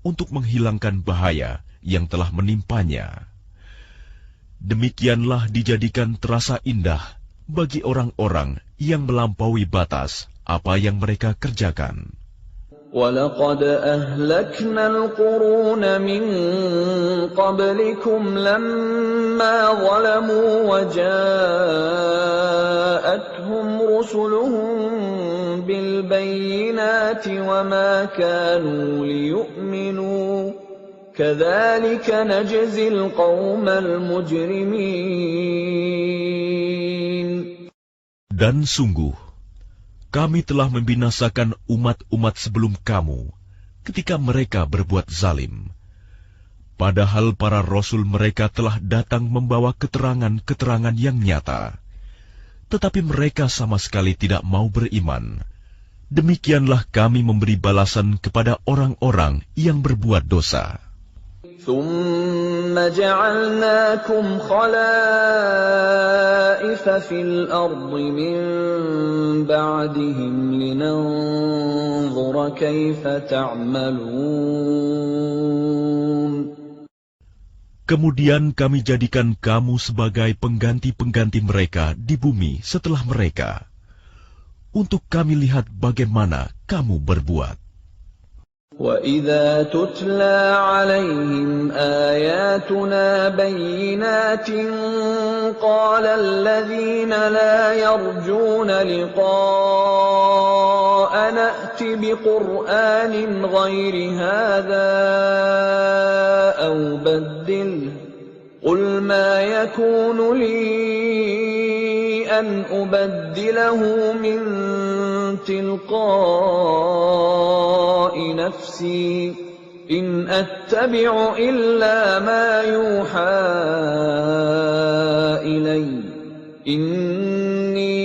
untuk menghilangkan bahaya yang telah menimpanya. Demikianlah dijadikan terasa indah bagi orang-orang yang melampaui batas apa yang mereka kerjakan. وَلَقَدْ أَهْلَكْنَا الْقُرُونَ مِنْ قَبْلِكُمْ لَمَّا ظَلَمُوا وَجَاءَتْهُمْ رُسُلُهُم بِالْبَيِّنَاتِ وَمَا كَانُوا لِيُؤْمِنُوا كَذَلِكَ نَجْزِي الْقَوْمَ الْمُجْرِمِينَ. Dan sungguh, kami telah membinasakan umat-umat sebelum kamu ketika mereka berbuat zalim. Padahal para rasul mereka telah datang membawa keterangan-keterangan yang nyata. Tetapi mereka sama sekali tidak mau beriman. Demikianlah kami memberi balasan kepada orang-orang yang berbuat dosa. ثم جعلناكم خلائف في الأرض من بعدهم لننظر كيف تعملون. Kemudian kami jadikan kamu sebagai pengganti-pengganti mereka di bumi setelah mereka, untuk kami lihat bagaimana kamu berbuat. وَإِذَا تُتْلَى عَلَيْهِمْ آيَاتُنَا بَيِّنَاتٍ قَالَ الَّذِينَ لَا يَرْجُونَ لِقَاءَنَا ائْتِ بِقُرْآنٍ غَيْرِ هَذَا أَوْ بَدِّلْهُ قُلْ مَا يَكُونُ لِي أَنْ أُبَدِّلَهُ مِنْ تِلْقَاءِ نَفْسِي إِنْ أَتَّبِعُ إِلَّا مَا يُوحَى إِلَيَّ إِنِّي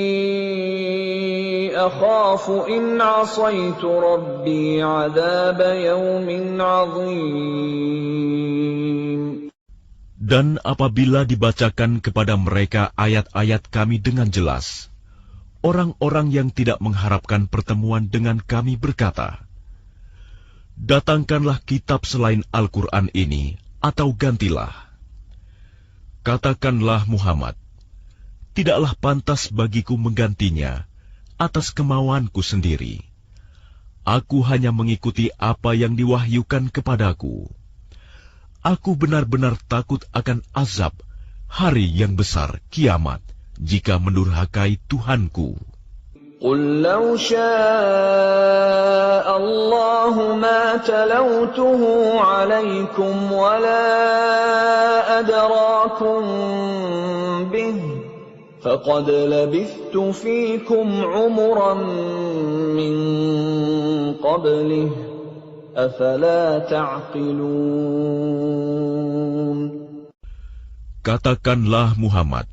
أَخَافُ إِنْ عَصَيْتُ رَبِّي عَذَابَ يَوْمٍ عَظِيمٍ. Dan apabila dibacakan kepada mereka ayat-ayat kami dengan jelas, orang-orang yang tidak mengharapkan pertemuan dengan kami berkata, "Datangkanlah kitab selain Al-Quran ini, atau gantilah." Katakanlah Muhammad, tidaklah pantas bagiku menggantinya atas kemauanku sendiri. Aku hanya mengikuti apa yang diwahyukan kepadaku. Aku benar-benar takut akan azab hari yang besar kiamat jika mendurhakai Tuhanku. قُلْ لَوْ شَاءَ اللَّهُ مَا تَلَوْتُهُ عَلَيْكُمْ وَلَا أَدْرَاكُمْ بِهِ فَقَدْ لَبِثْتُ فِيكُمْ عُمُرًا مِّن قَبْلِهِ أَفَلَا تَعْقِلُونَ. Katakanlah Muhammad,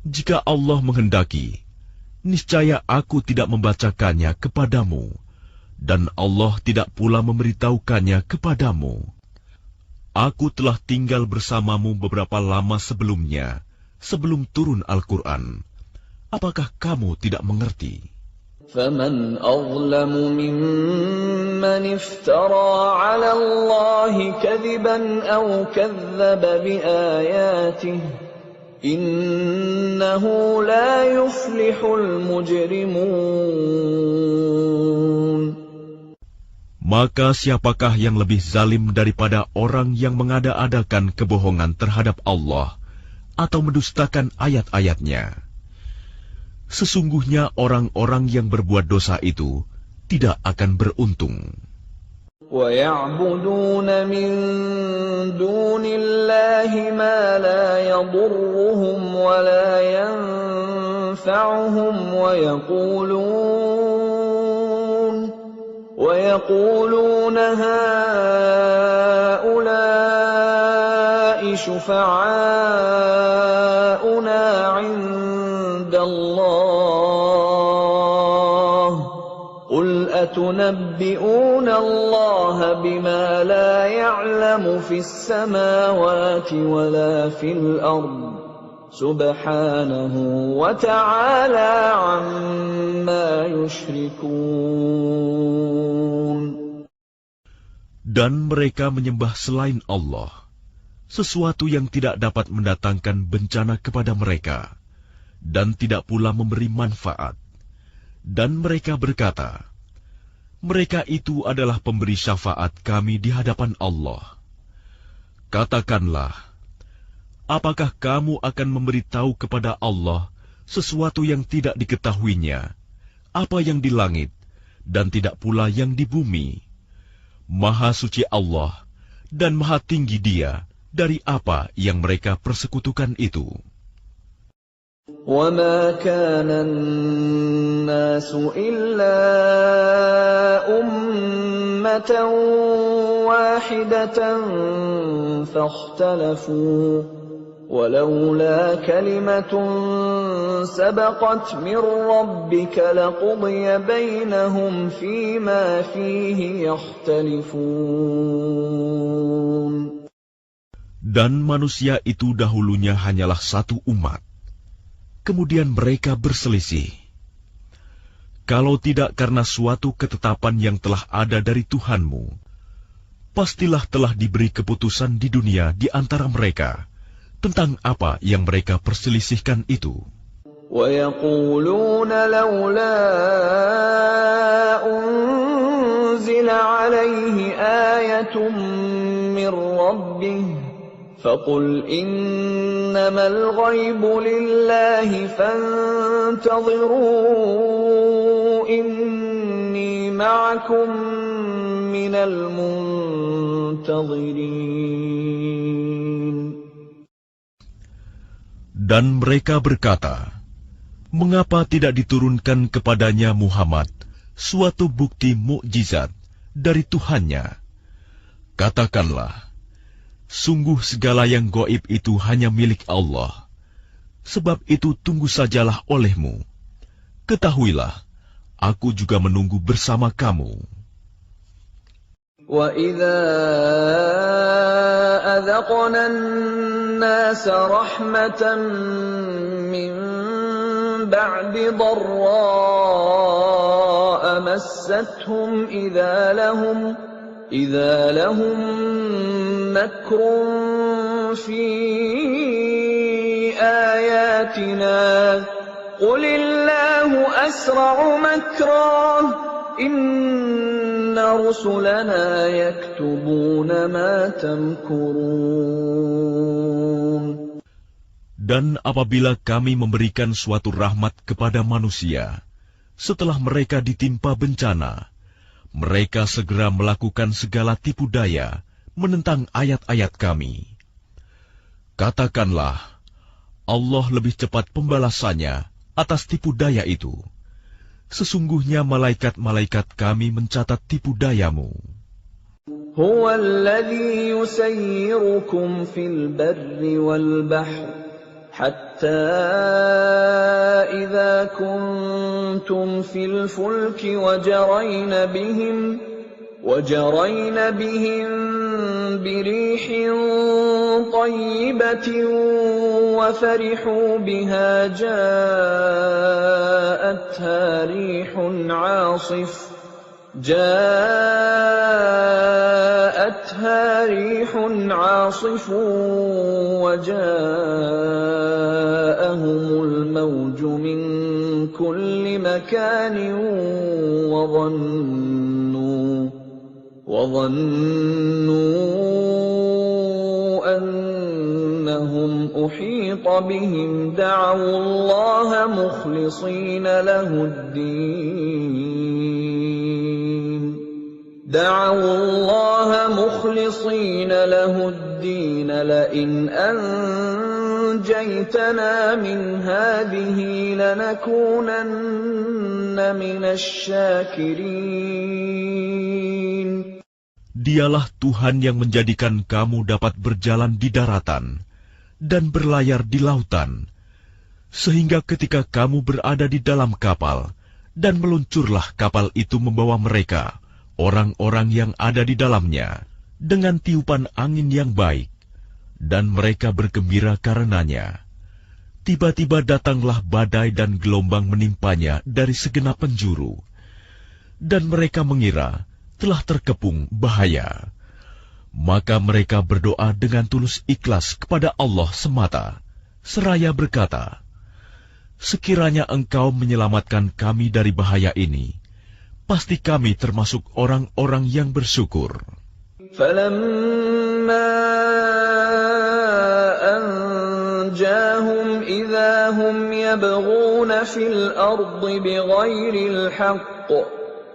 jika Allah menghendaki, niscaya aku tidak membacakannya kepadamu, dan Allah tidak pula memberitahukannya kepadamu. Aku telah tinggal bersamamu beberapa lama sebelumnya, sebelum turun Al-Quran. Apakah kamu tidak mengerti? فَمَنْ أَظْلَمُ مِمَّنِ افْتَرَى عَلَى اللَّهِ كَذِبًا أَوْ كَذَّبَ بِآيَاتِهِ إِنَّهُ لَا يُفْلِحُ الْمُجْرِمُونَ. Maka siapakah yang lebih zalim daripada orang yang mengada-adakan kebohongan terhadap Allah atau mendustakan ayat-ayatnya? Sesungguhnya orang-orang yang berbuat dosa itu tidak akan beruntung. وَيَعْبُدُونَ مِن دُونِ اللَّهِ مَا لَا يَضُرُّهُمْ وَلَا يَنفَعُهُمْ وَيَقُولُونَ هَٰؤُلَاءِ شُفَعَاؤُنَا عِندَ اللَّهِ قُلْ أَتُنَبِّئُونَ اللَّهَ بِمَا لَا يَعْلَمُ فِي السَّمَاوَاتِ وَلَا فِي الْأَرْضِ سُبْحَانَهُ وَتَعَالَى عَمَّا يُشْرِكُونَ. Dan mereka menyembah selain Allah, sesuatu yang tidak dapat mendatangkan bencana kepada mereka, dan tidak pula memberi manfaat. Dan mereka berkata, mereka itu adalah pemberi syafaat kami di hadapan Allah. Katakanlah, apakah kamu akan memberitahu kepada Allah sesuatu yang tidak diketahuinya, apa yang di langit, dan tidak pula yang di bumi? Maha suci Allah, dan maha tinggi Dia dari apa yang mereka persekutukan itu. وَمَا كَانَ النَّاسُ إِلَّا أُمَّةً وَاحِدَةً فَاخْتَلَفُوا وَلَوْلَا كَلِمَةٌ سَبَقَتْ مِنْ رَبِّكَ لَقُضِيَ بَيْنَهُمْ فِيمَا فِيهِ يَخْتَلِفُونَ. Dan manusia itu dahulunya hanyalah satu umat. Kemudian mereka berselisih. Kalau tidak karena suatu ketetapan yang telah ada dari Tuhanmu, pastilah telah diberi keputusan di dunia di antara mereka tentang apa yang mereka perselisihkan itu. وَيَقُولُونَ لَوْلَا أُنزِلَ عَلَيْهِ آيَةٌ مِّن رَّبِّهِ فَقُلْ إِنَّمَا الْغَيْبُ لِلَّهِ فَانتَظِرُوا إِنِّي مَعَكُم مِّنَ الْمُنتَظِرِينَ. Dan mereka berkata, mengapa tidak diturunkan kepadanya Muhammad suatu bukti mukjizat dari Tuhannya? Katakanlah, sungguh segala yang gaib itu hanya milik Allah. Sebab itu tunggu sajalah olehmu. Ketahuilah, aku juga menunggu bersama kamu. وَإِذَا أَذَقْنَا النَّاسَ رَحْمَةً مِّن بَعْدِ ضَرَّاءَ مَسَّتْهُمْ إِذَا لَهُم مَّكْرٌ فِي آيَاتِنَا قُلِ اللَّهُ أَسْرَعُ مَكْرًا إِنَّ رُسُلَنَا يَكْتُبُونَ مَا تَمْكُرُونَ. Dan apabila kami memberikan suatu rahmat kepada manusia, setelah mereka ditimpa bencana, mereka segera melakukan segala tipu daya menentang ayat-ayat kami. Katakanlah, Allah lebih cepat pembalasannya atas tipu daya itu. Sesungguhnya malaikat-malaikat kami mencatat tipu dayamu. Huwa alladhi yusayyirukum fil barri wal bahr حتى إذا كنتم في الفلك وجرين بهم بريح طيبة وفرحوا بها جاءتها ريح عاصف وجاءهم الموج من كل مكان وظنوا أنهم أحيط بهم دعوا الله مخلصين له الدين لئن أنجيتنا من هذه لنكونن من الشاكرين. Dialah Tuhan yang menjadikan kamu dapat berjalan di daratan dan berlayar di lautan, sehingga ketika kamu berada di dalam kapal dan meluncurlah kapal itu membawa mereka, orang-orang yang ada di dalamnya, dengan tiupan angin yang baik, dan mereka bergembira karenanya. Tiba-tiba datanglah badai dan gelombang menimpanya dari segenap penjuru, dan mereka mengira telah terkepung bahaya. Maka mereka berdoa dengan tulus ikhlas kepada Allah semata, seraya berkata, sekiranya Engkau menyelamatkan kami dari bahaya ini, pasti kami termasuk orang-orang yang bersyukur. فَلَمَّا أَنْجَاهُمْ إِذَا هُمْ يَبْغُونَ فِي الْأَرْضِ بِغَيْرِ الْحَقِّ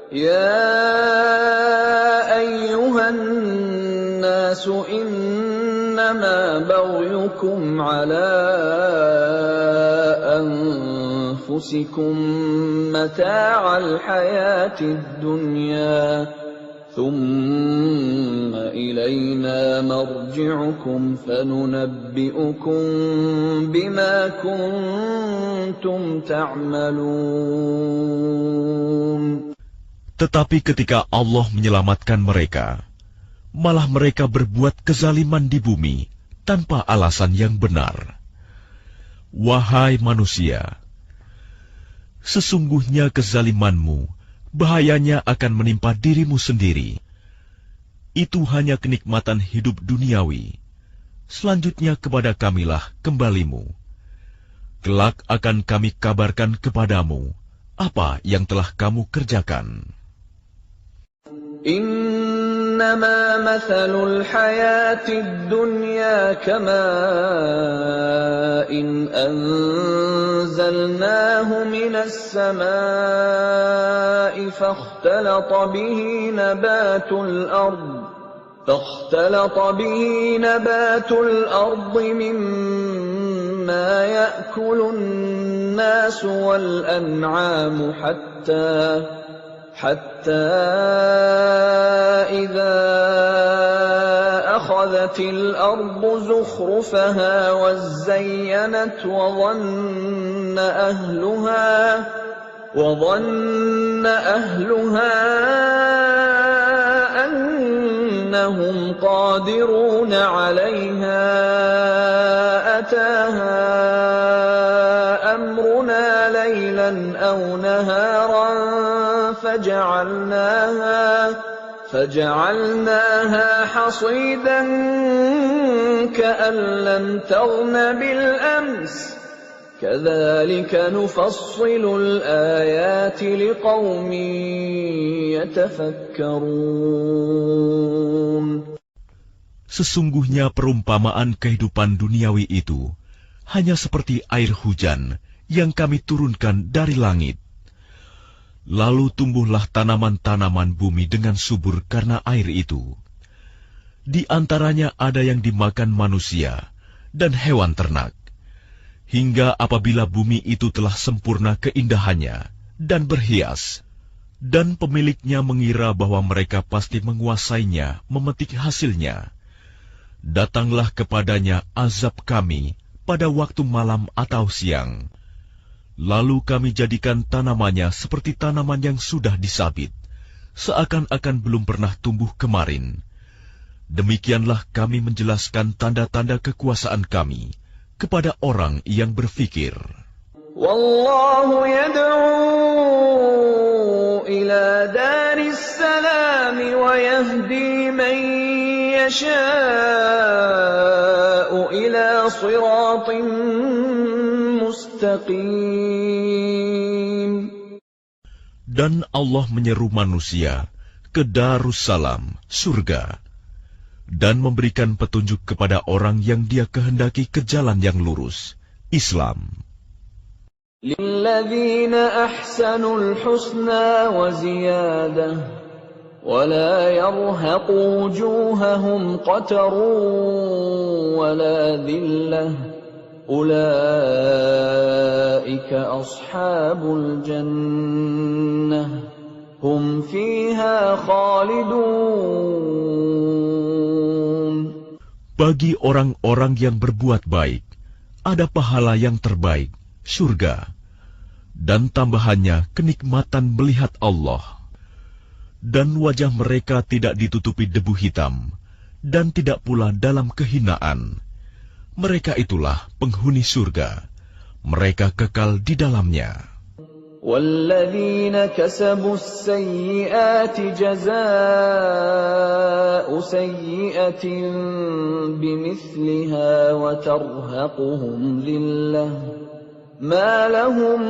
يَا أَيُّهَا النَّاسُ إِنَّمَا بَغْيُكُمْ عَلَى أَنفُسِكُم مَّتَاعَ الْحَيَاةِ الدُّنْيَا ثُمَّ إِلَيْنَا مَرْجِعُكُمْ فَنُنَبِّئُكُم بِمَا كُنتُمْ تَعْمَلُونَ. Tetapi ketika Allah menyelamatkan mereka, malah mereka berbuat kezaliman di bumi tanpa alasan yang benar. Wahai manusia, sesungguhnya kezalimanmu bahayanya akan menimpa dirimu sendiri. Itu hanya kenikmatan hidup duniawi. Selanjutnya kepada Kamilah kembalimu. Kelak akan kami kabarkan kepadamu apa yang telah kamu kerjakan. إنما مثل الحياة الدنيا كماء أنزلناه من السماء فاختلط به نبات الأرض مما يأكل الناس والأنعام حتى إذا أخذت الأرض زخرفها وزينت وظن أهلها أنهم قادرون عليها أتاها أمرنا ليلا أو نهارا فجعلناها حصيدا كأن لم تغن بالأمس كذلك نفصل الآيات لقوم يتفكرون. Sesungguhnya perumpamaan kehidupan duniawi itu hanya seperti air hujan yang kami turunkan dari langit. Lalu tumbuhlah tanaman-tanaman bumi dengan subur karena air itu. Di antaranya ada yang dimakan manusia dan hewan ternak. Hingga apabila bumi itu telah sempurna keindahannya dan berhias, dan pemiliknya mengira bahwa mereka pasti menguasainya, memetik hasilnya, datanglah kepadanya azab kami pada waktu malam atau siang. Lalu kami jadikan tanamannya seperti tanaman yang sudah disabit, seakan-akan belum pernah tumbuh kemarin. Demikianlah kami menjelaskan tanda-tanda kekuasaan kami kepada orang yang berfikir. Wallahu yad'u ila daris salam wa yahdi man yasha'u ila siratin mustaqim. Dan Allah menyeru manusia ke Darussalam, surga, dan memberikan petunjuk kepada orang yang Dia kehendaki ke jalan yang lurus, Islam. Lilladzina ahsanul husna wa ziyadah wa la yarhaqu wujuhahum qatarun wa la dhillah ulaika ashabul jannah hum fiha khalidun. Bagi orang-orang yang berbuat baik, ada pahala yang terbaik, surga, dan tambahannya kenikmatan melihat Allah. Dan wajah mereka tidak ditutupi debu hitam, dan tidak pula dalam kehinaan. Mereka itulah penghuni surga, mereka kekal di dalamnya. وَالَّذِينَ كَسَبُوا السَّيِّئَاتِ جَزَاءُ سَيِّئَةٍ بِمِثْلِهَا وَتَرْهَقُهُمْ ذِلَّةٌ مَا لَهُم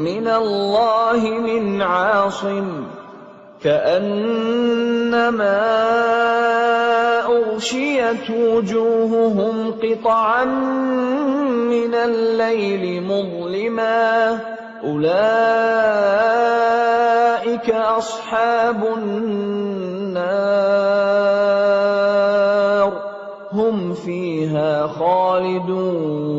مِّنَ اللَّهِ مِنْ عَاصِمٍ كَأَنَّمَا أُغْشِيَتْ وُجُوهُهُمْ قِطَعًا مِّنَ اللَّيْلِ مُظْلِمًا أُولَئِكَ أَصْحَابُ النَّارِ هُمْ فِيهَا خَالِدُونَ.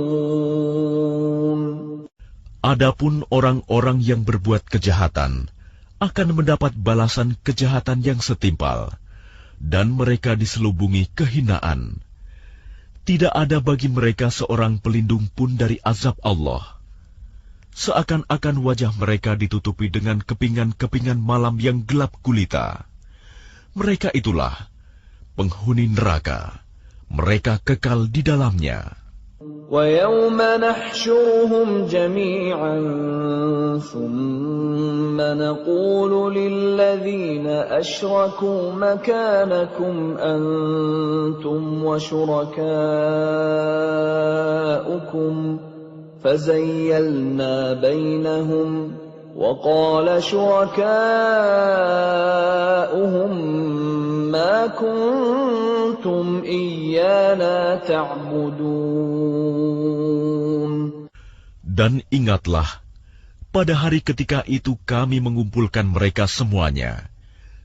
Adapun orang-orang yang berbuat kejahatan akan mendapat balasan kejahatan yang setimpal, dan mereka diselubungi kehinaan. Tidak ada bagi mereka seorang pelindung pun dari azab Allah. Seakan-akan wajah mereka ditutupi dengan kepingan-kepingan malam yang gelap gulita. Mereka itulah penghuni neraka, mereka kekal di dalamnya. وَيَوْمَ نَحْشُرُهُمْ جَمِيعًا ثُمَّ نَقُولُ لِلَّذِينَ أَشْرَكُوا مَكَانَكُمْ أَنْتُمْ وَشُرَكَاؤُكُمْ فَزَيَّلْنَا بَيْنَهُمْ وَقَالَ شُرَكَاؤُهُمْ مَا كُنْتُمْ إِيَّانَا تَعْبُدُونَ. Dan ingatlah, pada hari ketika itu kami mengumpulkan mereka semuanya.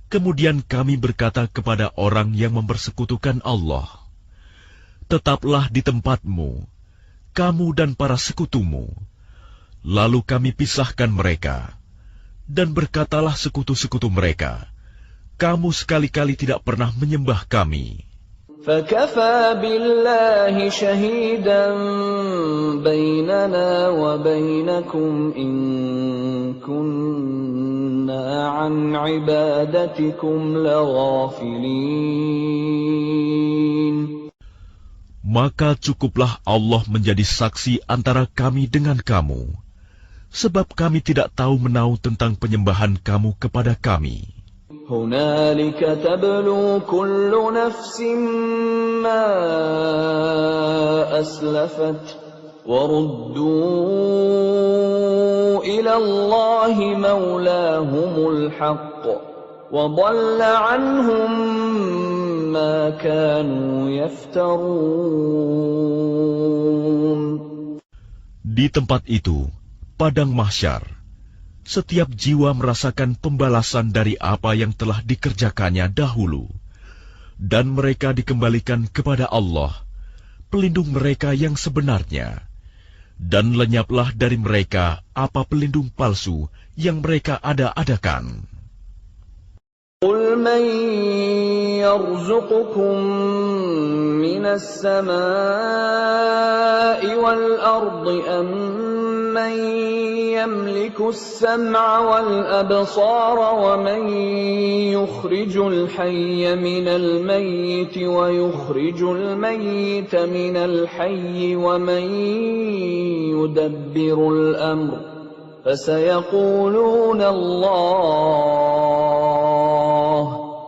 Kemudian kami berkata kepada orang yang mempersekutukan Allah, tetaplah di tempatmu, kamu dan para sekutumu. Lalu kami pisahkan mereka, dan berkatalah sekutu-sekutu mereka, kamu sekali-kali tidak pernah menyembah kami. فَكَفَى بِاللَّهِ شَهِيدًا بَيْنَنَا وَبَيْنَكُمْ إِن كُنَّا عَنْ عِبَادَتِكُمْ لَغَافِلِينَ. Maka cukuplah Allah menjadi saksi antara kami dengan kamu, sebab kami tidak tahu menau tentang penyembahan kamu kepada kami. هُنَالِكَ تَبْلُو كُلُّ نَفْسٍ مَّا أَسْلَفَتْ وَرُدُّوا إِلَى اللَّهِ مَوْلَاهُمُ الْحَقِّ وَضَلَّ عَنْهُم مَّا كَانُوا يَفْتَرُونَ. Di tempat itu, padang mahsyar, setiap jiwa merasakan pembalasan dari apa yang telah dikerjakannya dahulu, dan mereka dikembalikan kepada Allah, pelindung mereka yang sebenarnya, dan lenyaplah dari mereka apa pelindung palsu yang mereka ada-adakan. قُلْ مَنْ يَرْزُقُكُمْ مِنَ السَّمَاءِ وَالْأَرْضِ أَمَّنْ يَمْلِكُ السَّمْعَ وَالْأَبْصَارَ وَمَنْ يُخْرِجُ الْحَيَّ مِنَ الْمَيِّتِ وَيُخْرِجُ الْمَيِّتَ مِنَ الْحَيِّ وَمَنْ يُدَبِّرُ الْأَمْرَ فَسَيَقُولُونَ اللَّهُ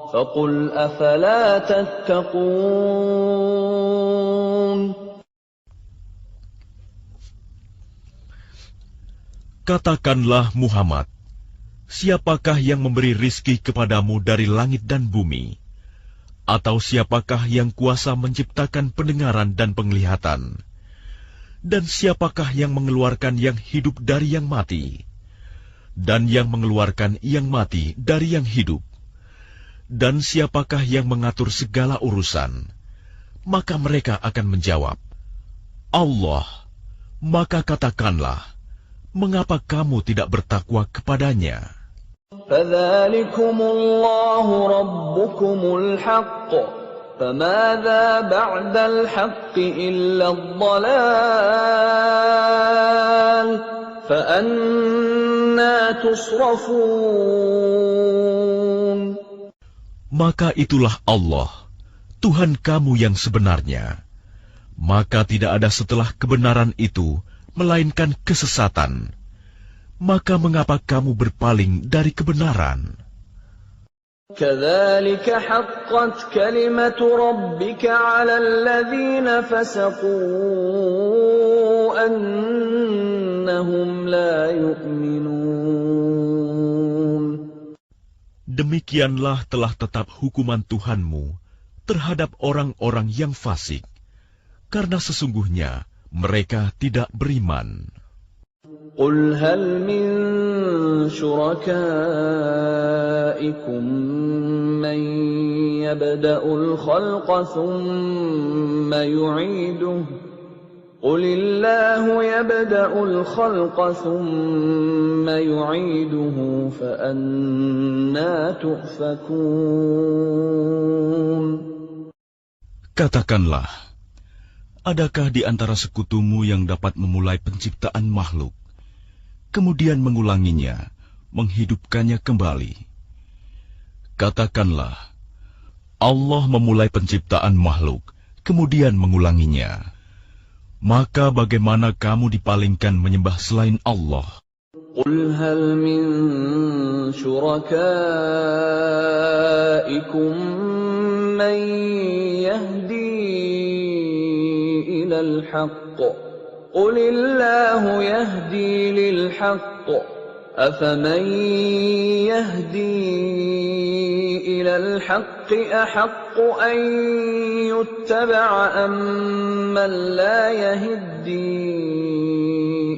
فَقُلْ أَفَلَا تَتَّقُونَ. Katakanlah Muhammad, siapakah yang memberi rizki kepadamu dari langit dan bumi? Atau siapakah yang kuasa menciptakan pendengaran dan penglihatan? Dan siapakah yang mengeluarkan yang hidup dari yang mati? Dan yang mengeluarkan yang mati dari yang hidup? Dan siapakah yang mengatur segala urusan? Maka mereka akan menjawab, Allah. Maka katakanlah, mengapa kamu tidak bertakwa kepadanya? فَذَلِكُمُ اللَّهُ رَبُّكُمُ الْحَقُّ فَمَاذَا بَعْدَ الْحَقِّ إِلَّا الضَّلَالُ فَأَنَّى تُصْرَفُونَ. Maka itulah Allah, Tuhan kamu yang sebenarnya. Maka tidak ada setelah kebenaran itu melainkan kesesatan. Maka mengapa kamu berpaling dari kebenaran? كَذَلِكَ حَقَّتْ كَلِمَةُ رَبِّكَ عَلَى الَّذِينَ فَسَقُوا أَنَّهُمْ لَا يُؤْمِنُونَ. Demikianlah telah tetap hukuman Tuhanmu terhadap orang-orang yang fasik, karena sesungguhnya mereka tidak beriman. قُلْ هَلْ مِنْ شُرَكَائِكُمْ مَنْ يَبْدَأُ الْخَلْقَ ثُمَّ يُعِيدُهُ قُلِ اللَّهُ يَبْدَأُ الْخَلْقَ ثُمَّ يُعِيدُهُ فَأَنَّى تُؤْفَكُونَ. Katakanlah, adakah di antara sekutumu yang dapat memulai penciptaan makhluk, kemudian mengulanginya, menghidupkannya kembali? Katakanlah, Allah memulai penciptaan makhluk, kemudian mengulanginya. Maka bagaimana kamu dipalingkan menyembah selain Allah? قل هل من شركائكم من يهدي إلى الحق قل الله يهدي للحق أفمن يهدي إلى الحق أحق أن يتبع أمن لا يهدي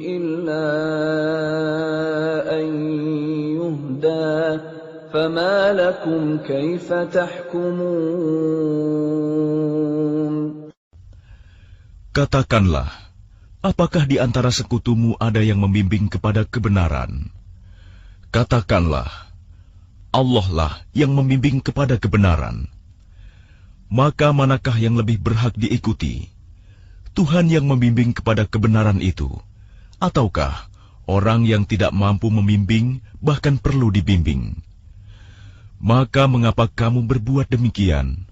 إلا أن يهدى فما لكم كيف تحكمون. Katakanlah, apakah di antara sekutumu ada yang membimbing kepada kebenaran? Katakanlah, Allah lah yang membimbing kepada kebenaran. Maka manakah yang lebih berhak diikuti? Tuhan yang membimbing kepada kebenaran itu, ataukah orang yang tidak mampu membimbing, bahkan perlu dibimbing? Maka mengapa kamu berbuat demikian?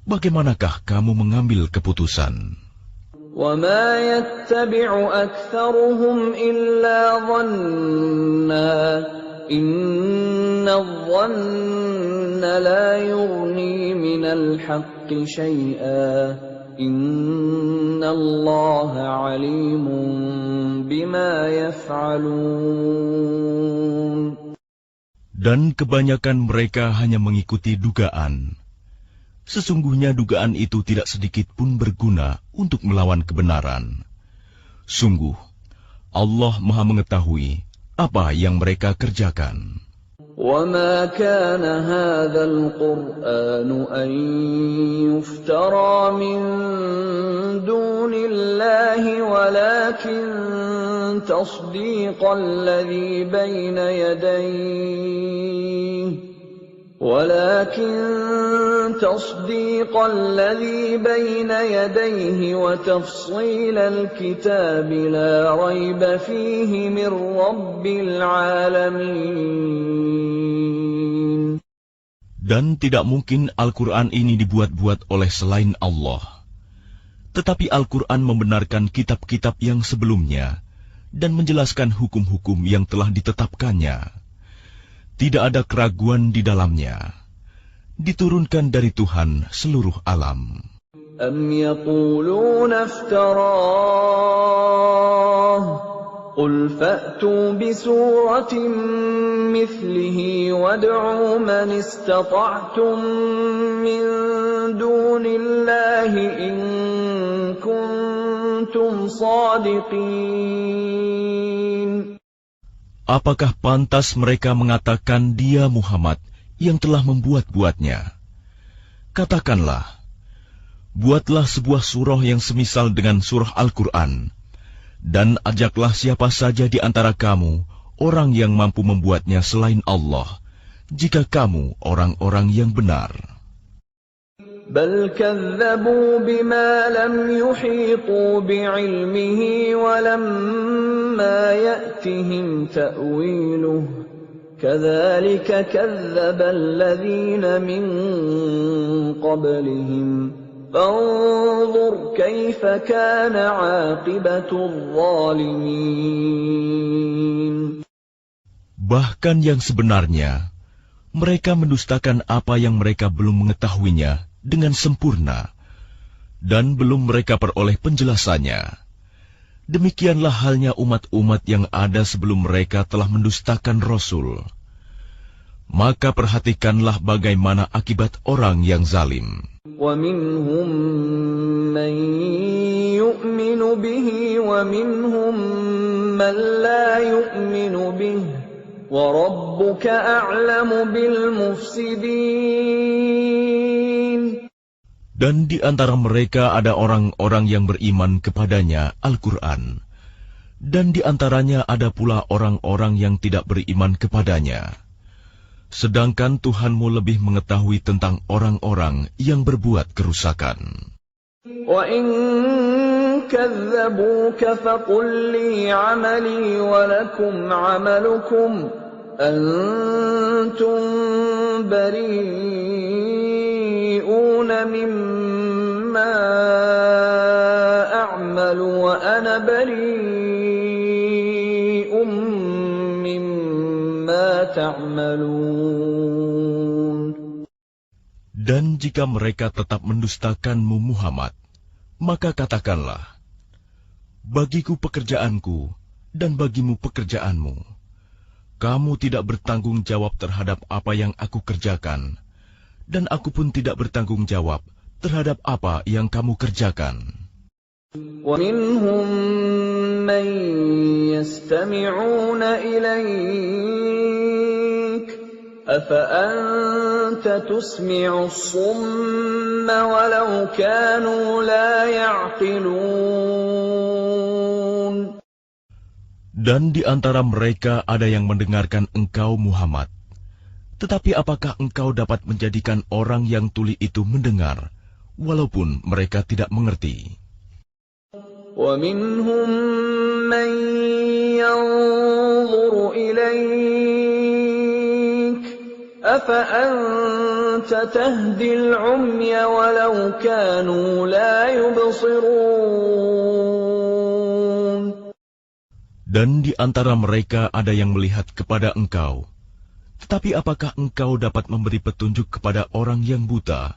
Bagaimanakah kamu mengambil keputusan? وَمَا يَتَّبِعُ أَكْثَرُهُمْ إِلَّا ظَنًّا إِنَّ الظَّنَّ لَا يُغْنِي مِنَ الْحَقِّ شَيْئًا إِنَّ اللَّهَ عَلِيمٌ بِمَا يَفْعَلُونَ. Dan kebanyakan mereka hanya mengikuti dugaan. Sesungguhnya dugaan itu tidak sedikit pun berguna untuk melawan kebenaran. Sungguh, Allah Maha mengetahui apa yang mereka kerjakan. وَمَا كَانَ هَذَا الْقُرْآنُ أَن يُفْتَرَى مِن دُونِ اللَّهِ وَلَكِن تَصْدِيقَ الَّذِي بَيْنَ يَدَيْهِ وَتَفْصِيلَ الْكِتَابِ لَا رَيْبَ فِيهِ مِنْ رَبِّ الْعَالَمِينَ. Dan tidak mungkin Al-Quran ini dibuat-buat oleh selain Allah. Tetapi Al-Quran membenarkan kitab-kitab yang sebelumnya dan menjelaskan hukum-hukum yang telah ditetapkannya. Tidak ada keraguan di dalamnya. Diturunkan dari Tuhan seluruh alam. أَمْ يَقُولُونَ افْتَرَاهُ قُلْ فَأْتُوا بِسُورَةٍ مِثْلِهِ وَادْعُوا مَنِ اسْتَطَعْتُم مِّن دُونِ اللَّهِ إِن كُنتُمْ صَادِقِينَ. Apakah pantas mereka mengatakan dia Muhammad yang telah membuat-buatnya? Katakanlah, buatlah sebuah surah yang semisal dengan surah Al-Quran, dan ajaklah siapa saja di antara kamu, orang yang mampu membuatnya selain Allah, jika kamu orang-orang yang benar. بَلْ كَذَّبُوا بِمَا لَمْ يُحِيطُوا بِعِلْمِهِ وَلَمَّا يَأْتِهِمْ تَأْوِيلُهُ كَذَلِكَ كَذَّبَ الَّذِينَ مِنْ قَبْلِهِمْ فَانظُرْ كَيْفَ كَانَ عَاقِبَةُ الظَّالِمِينَ. Bahkan yang sebenarnya, mereka mendustakan apa yang mereka belum mengetahuinya dengan sempurna, dan belum mereka peroleh penjelasannya. Demikianlah halnya umat-umat yang ada sebelum mereka telah mendustakan Rasul. Maka perhatikanlah bagaimana akibat orang yang zalim. وَمِنْهُمْ مَنْ يُؤْمِنُ بِهِ وَمِنْهُمْ مَنْ لَا يُؤْمِنُ بِهِ وَرَبُّكَ أَعْلَمُ بِالْمُفْسِدِينَ. Dan di antara mereka ada orang-orang yang beriman kepadanya Al-Quran, dan di antaranya ada pula orang-orang yang tidak beriman kepadanya. Sedangkan Tuhanmu lebih mengetahui tentang orang-orang yang berbuat kerusakan. وَإِن كَذَّبُوكَ فَقُل لِّي عَمَلِي وَلَكُمْ عَمَلُكُمْ أَنتُم بَرِيئُونَ مِمَّا ما أعمل وأنا بريء مما تعملون. Dan jika mereka tetap mendustakanmu Muhammad, maka katakanlah, bagiku pekerjaanku dan bagimu pekerjaanmu. Kamu tidak bertanggung jawab terhadap apa yang aku kerjakan, dan aku pun tidak bertanggung jawab terhadap apa yang kamu kerjakan. وَمِنْهُمْ مَنْ يَسْتَمِعُونَ إِلَيْكَ أَفَأَنْتَ تُسْمِعُ الصُّمَّ وَلَوْ كَانُوا لَا يَعْقِلُونَ. Dan di antara mereka ada yang mendengarkan engkau Muhammad. Tetapi apakah engkau dapat menjadikan orang yang tuli itu mendengar, walaupun mereka tidak mengerti? وَمِنْهُمْ مَنْ يَنْظُرُ إِلَيْكَ أَفَأَنْتَ تَهْدِي الْعُمْيَ وَلَوْ كَانُوا لَا يُبْصِرُونَ. Dan di antara mereka ada yang melihat kepada engkau. Tetapi apakah engkau dapat memberi petunjuk kepada orang yang buta,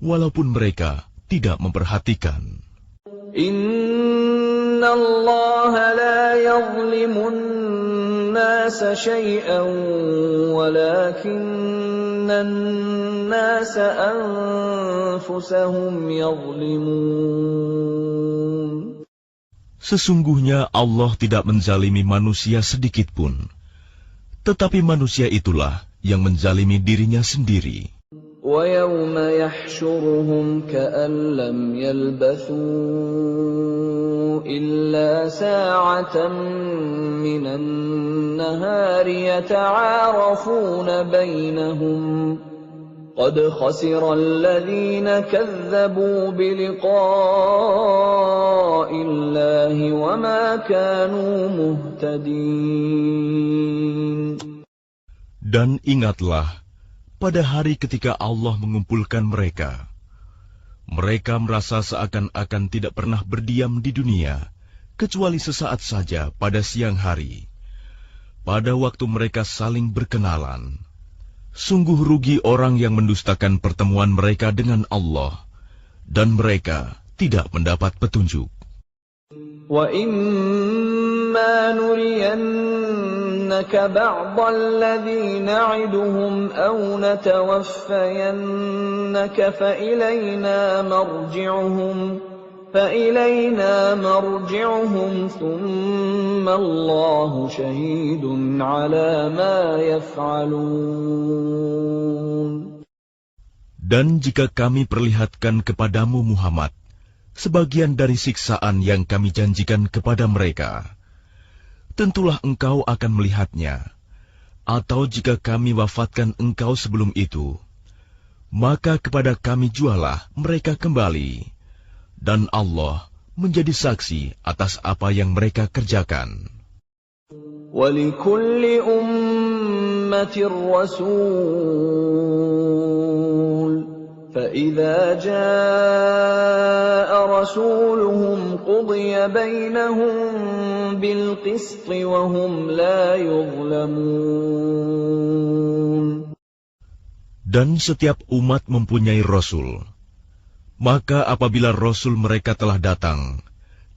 walaupun mereka tidak memperhatikan? Inna Allah la yazlimun nasa syai'an walakinnan nasa anfusahum yazlimun. Sesungguhnya Allah tidak menzalimi manusia sedikitpun, tetapi manusia itulah yang menzalimi dirinya sendiri. وَيَوْمَ يَحْشُرُهُمْ كَأَن لَّمْ يَلْبَثُوا إِلَّا سَاعَةً مِّنَ النَّهَارِ يَتَعَارَفُونَ بَيْنَهُمْ قَدْ خَسِرَ الَّذِينَ كَذَّبُوا بِلِقَاءِ اللَّهِ وَمَا كَانُوا مُهْتَدِينَ. Dan ingatlah, pada hari ketika Allah mengumpulkan mereka, mereka merasa seakan-akan tidak pernah berdiam di dunia, kecuali sesaat saja pada siang hari. Pada waktu mereka saling berkenalan, sungguh rugi orang yang mendustakan pertemuan mereka dengan Allah, dan mereka tidak mendapat petunjuk. وَإِمَّا نُرِيَنَّكَ بَعْضَ الَّذِي نَعِدُهُمْ أَوْ نَتَوَفَّيَنَّكَ فَإِلَيْنَا مَرْجِعُهُمْ ثُمَّ اللَّهُ شَهِيدٌ عَلَى مَا يَفْعَلُونَ. Dan jika kami perlihatkan kepadamu Muhammad sebagian dari siksaan yang kami janjikan kepada mereka, tentulah engkau akan melihatnya. Atau jika kami wafatkan engkau sebelum itu, maka kepada kami jualah mereka kembali, dan Allah menjadi saksi atas apa yang mereka kerjakan. وَلِكُلِّ أُمَّةٍ رَسُولٌ فَإِذَا جَاءَ رَسُولُهُمْ قُضِيَ بَيْنَهُم بِالْقِسْطِ وَهُمْ لَا يُظْلَمُونَ. Dan setiap umat mempunyai Rasul. Maka apabila Rasul mereka telah datang,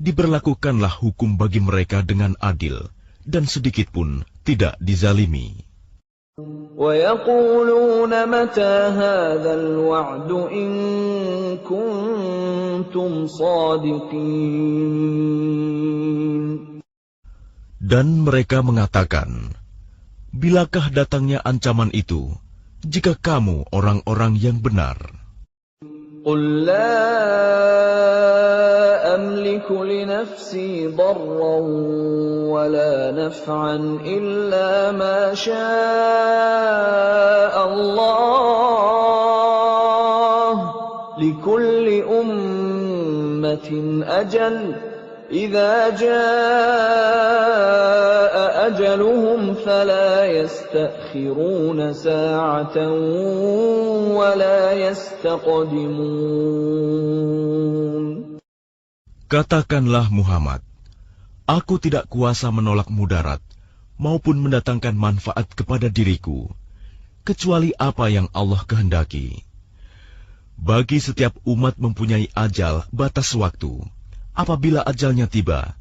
diberlakukanlah hukum bagi mereka dengan adil, dan sedikitpun tidak dizalimi. وَيَقُولُونَ مَتَى هَذَا الْوَعْدُ إِن كُنتُمْ صَادِقِينَ. Dan mereka mengatakan, bilakah datangnya ancaman itu, jika kamu orang-orang yang benar? قُل لَّا أَمْلِكُ لِنَفْسِي ضَرًّا وَلَا نَفْعًا إِلَّا مَا شَاءَ اللَّهُ لِكُلِّ أُمَّةٍ أَجَلٌ إِذَا جَاءَ أَجَلُهُمْ فَلَا يَسْتَأْخِرُونَ سَاعَةً وَلَا يَسْتَقْدِمُونَ. Katakanlah Muhammad, aku tidak kuasa menolak mudarat maupun mendatangkan manfaat kepada diriku, kecuali apa yang Allah kehendaki. Bagi setiap umat mempunyai ajal batas waktu. Apabila ajalnya tiba,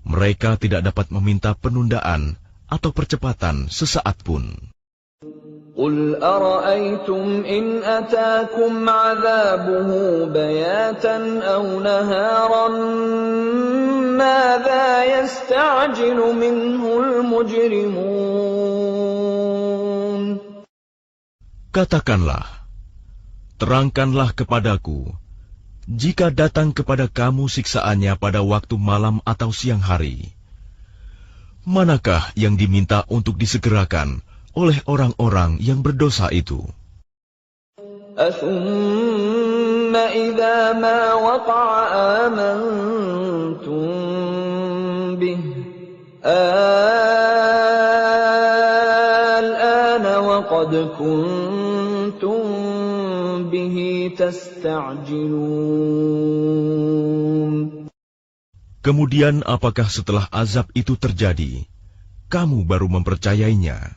mereka tidak dapat meminta penundaan atau percepatan sesaat pun. قُلْ أَرَأَيْتُمْ إِنْ أَتَاكُمْ عَذَابُهُ بَيَاتًا أَوْ نَهَارًا مَاذَا يَسْتَعْجِلُ مِنْهُ الْمُجْرِمُونَ. Katakanlah, terangkanlah kepadaku, jika datang kepada kamu siksaannya pada waktu malam atau siang hari, manakah yang diminta untuk disegerakan oleh orang-orang yang berdosa itu? أَثُمَّ إِذَا مَا وَقَعَ آمَنْتُمْ بِهِ الْآنَ وَقَدْ كُنْتُمْ بِهِ تَسْتَعْجِلُونَ. Kemudian apakah setelah azab itu terjadi, kamu baru mempercayainya?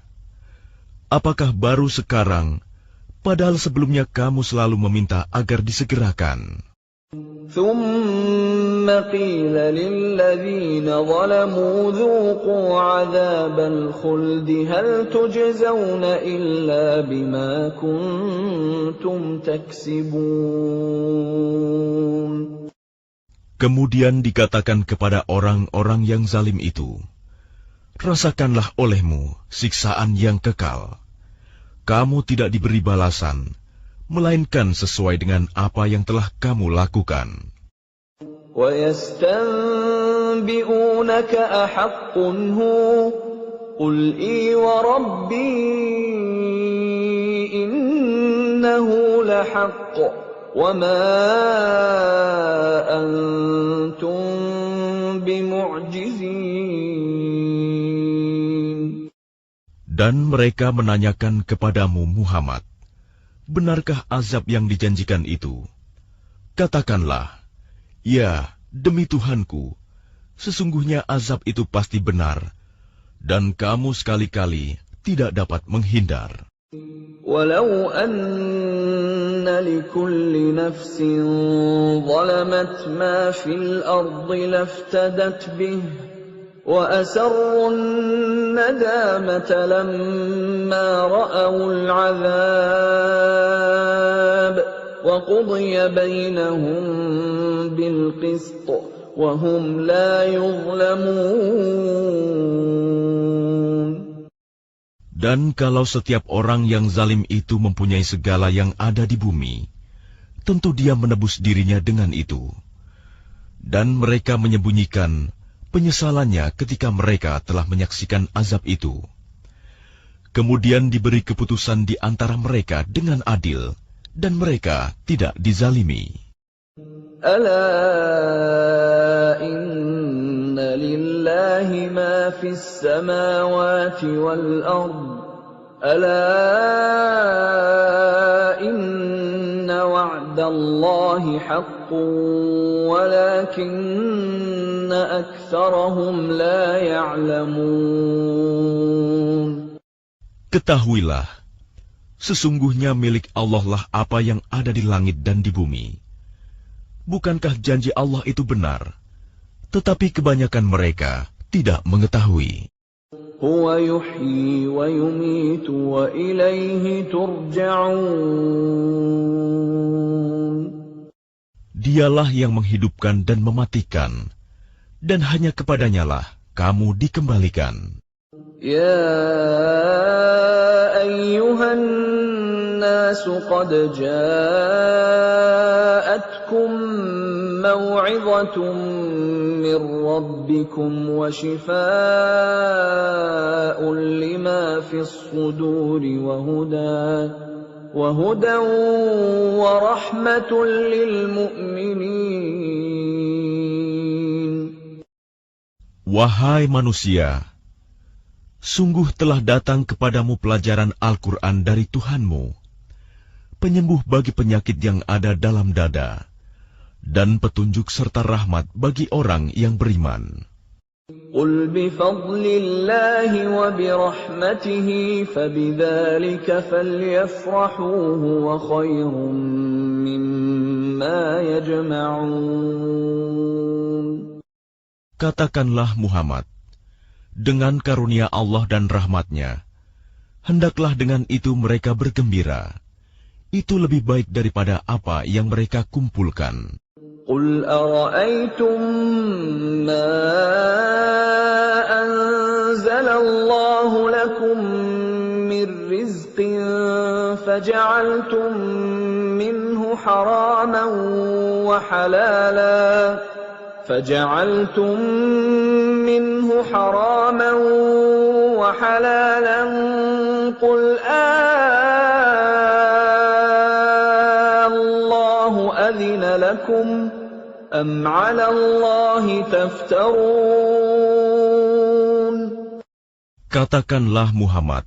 Apakah baru sekarang, padahal sebelumnya kamu selalu meminta agar disegerakan? ثُمَّ قِيلَ لِلَّذِينَ ظَلَمُوا ذُوقُوا عَذَابَ الْخُلْدِ هَلْ تُجْزَوْنَ إِلَّا بِمَا كُنتُمْ تَكْسِبُونَ. Kemudian dikatakan kepada orang-orang yang zalim itu, rasakanlah olehmu siksaan yang kekal. Kamu tidak diberi balasan, melainkan sesuai dengan apa yang telah kamu lakukan. وَيَسْتَنْبِئُونَكَ أَحَقٌّ هُوَ قُلْ إِي وَرَبِّي إِنَّهُ لَحَقٌّ وَمَا أَنْتُمْ بِمُعْجِزِينَ. Dan mereka menanyakan kepadamu Muhammad, benarkah azab yang dijanjikan itu? Katakanlah, ya, demi Tuhanku, sesungguhnya azab itu pasti benar, dan kamu sekali-kali tidak dapat menghindar. وَلَوْ أَنَّ لِكُلِّ نَفْسٍ ظَلَمَتْ مَا فِي الْأَرْضِ لَافْتَدَتْ بِهِ وَأَسَرُّوا النَّدَامَةَ لَمَّا رَأَوُا الْعَذَابَ وَقُضِيَ بَيْنَهُم بِالْقِسْطِ وَهُمْ لَا يُظْلَمُونَ. Dan kalau setiap orang yang zalim itu mempunyai segala yang ada di bumi, tentu dia menebus dirinya dengan itu. Dan mereka menyembunyikan penyesalannya ketika mereka telah menyaksikan azab itu. Kemudian diberi keputusan di antara mereka dengan adil, dan mereka tidak dizalimi. Ala inna lillahi ma fis samawati wal ard. Ala inna wa'dallahi haqqun walakinna aktsarahum la ya'lamun. Ketahuilah, sesungguhnya milik Allah lah apa yang ada di langit dan di bumi. Bukankah janji Allah itu benar? Tetapi kebanyakan mereka tidak mengetahui. Huwa yuhyi wa yumitu wa ilaihi turja'un. Dialah yang menghidupkan dan mematikan, dan hanya kepadanyalah kamu dikembalikan. Ya ayyuhan nasu qad ja'atkum maw'izatun min rabbikum wa shifaa'un lima fis suduri wa hudan wa rahmatun lil mu'minin. Wahai manusia, sungguh telah datang kepadamu pelajaran Al-Quran dari Tuhanmu, penyembuh bagi penyakit yang ada dalam dada, dan petunjuk serta rahmat bagi orang yang beriman. قل بفضل الله وبرحمته فبذلك فليفرحوا هو خير مما يجمعون. Katakanlah Muhammad, dengan karunia Allah dan rahmatnya, hendaklah dengan itu mereka bergembira. Itu lebih baik daripada apa yang mereka kumpulkan. قل أرأيتم ما أنزل الله لكم من رزق فجعلتم منه حراما وحلالا قل الله أذن لكم أم على الله تفترون. Katakanlah Muhammad,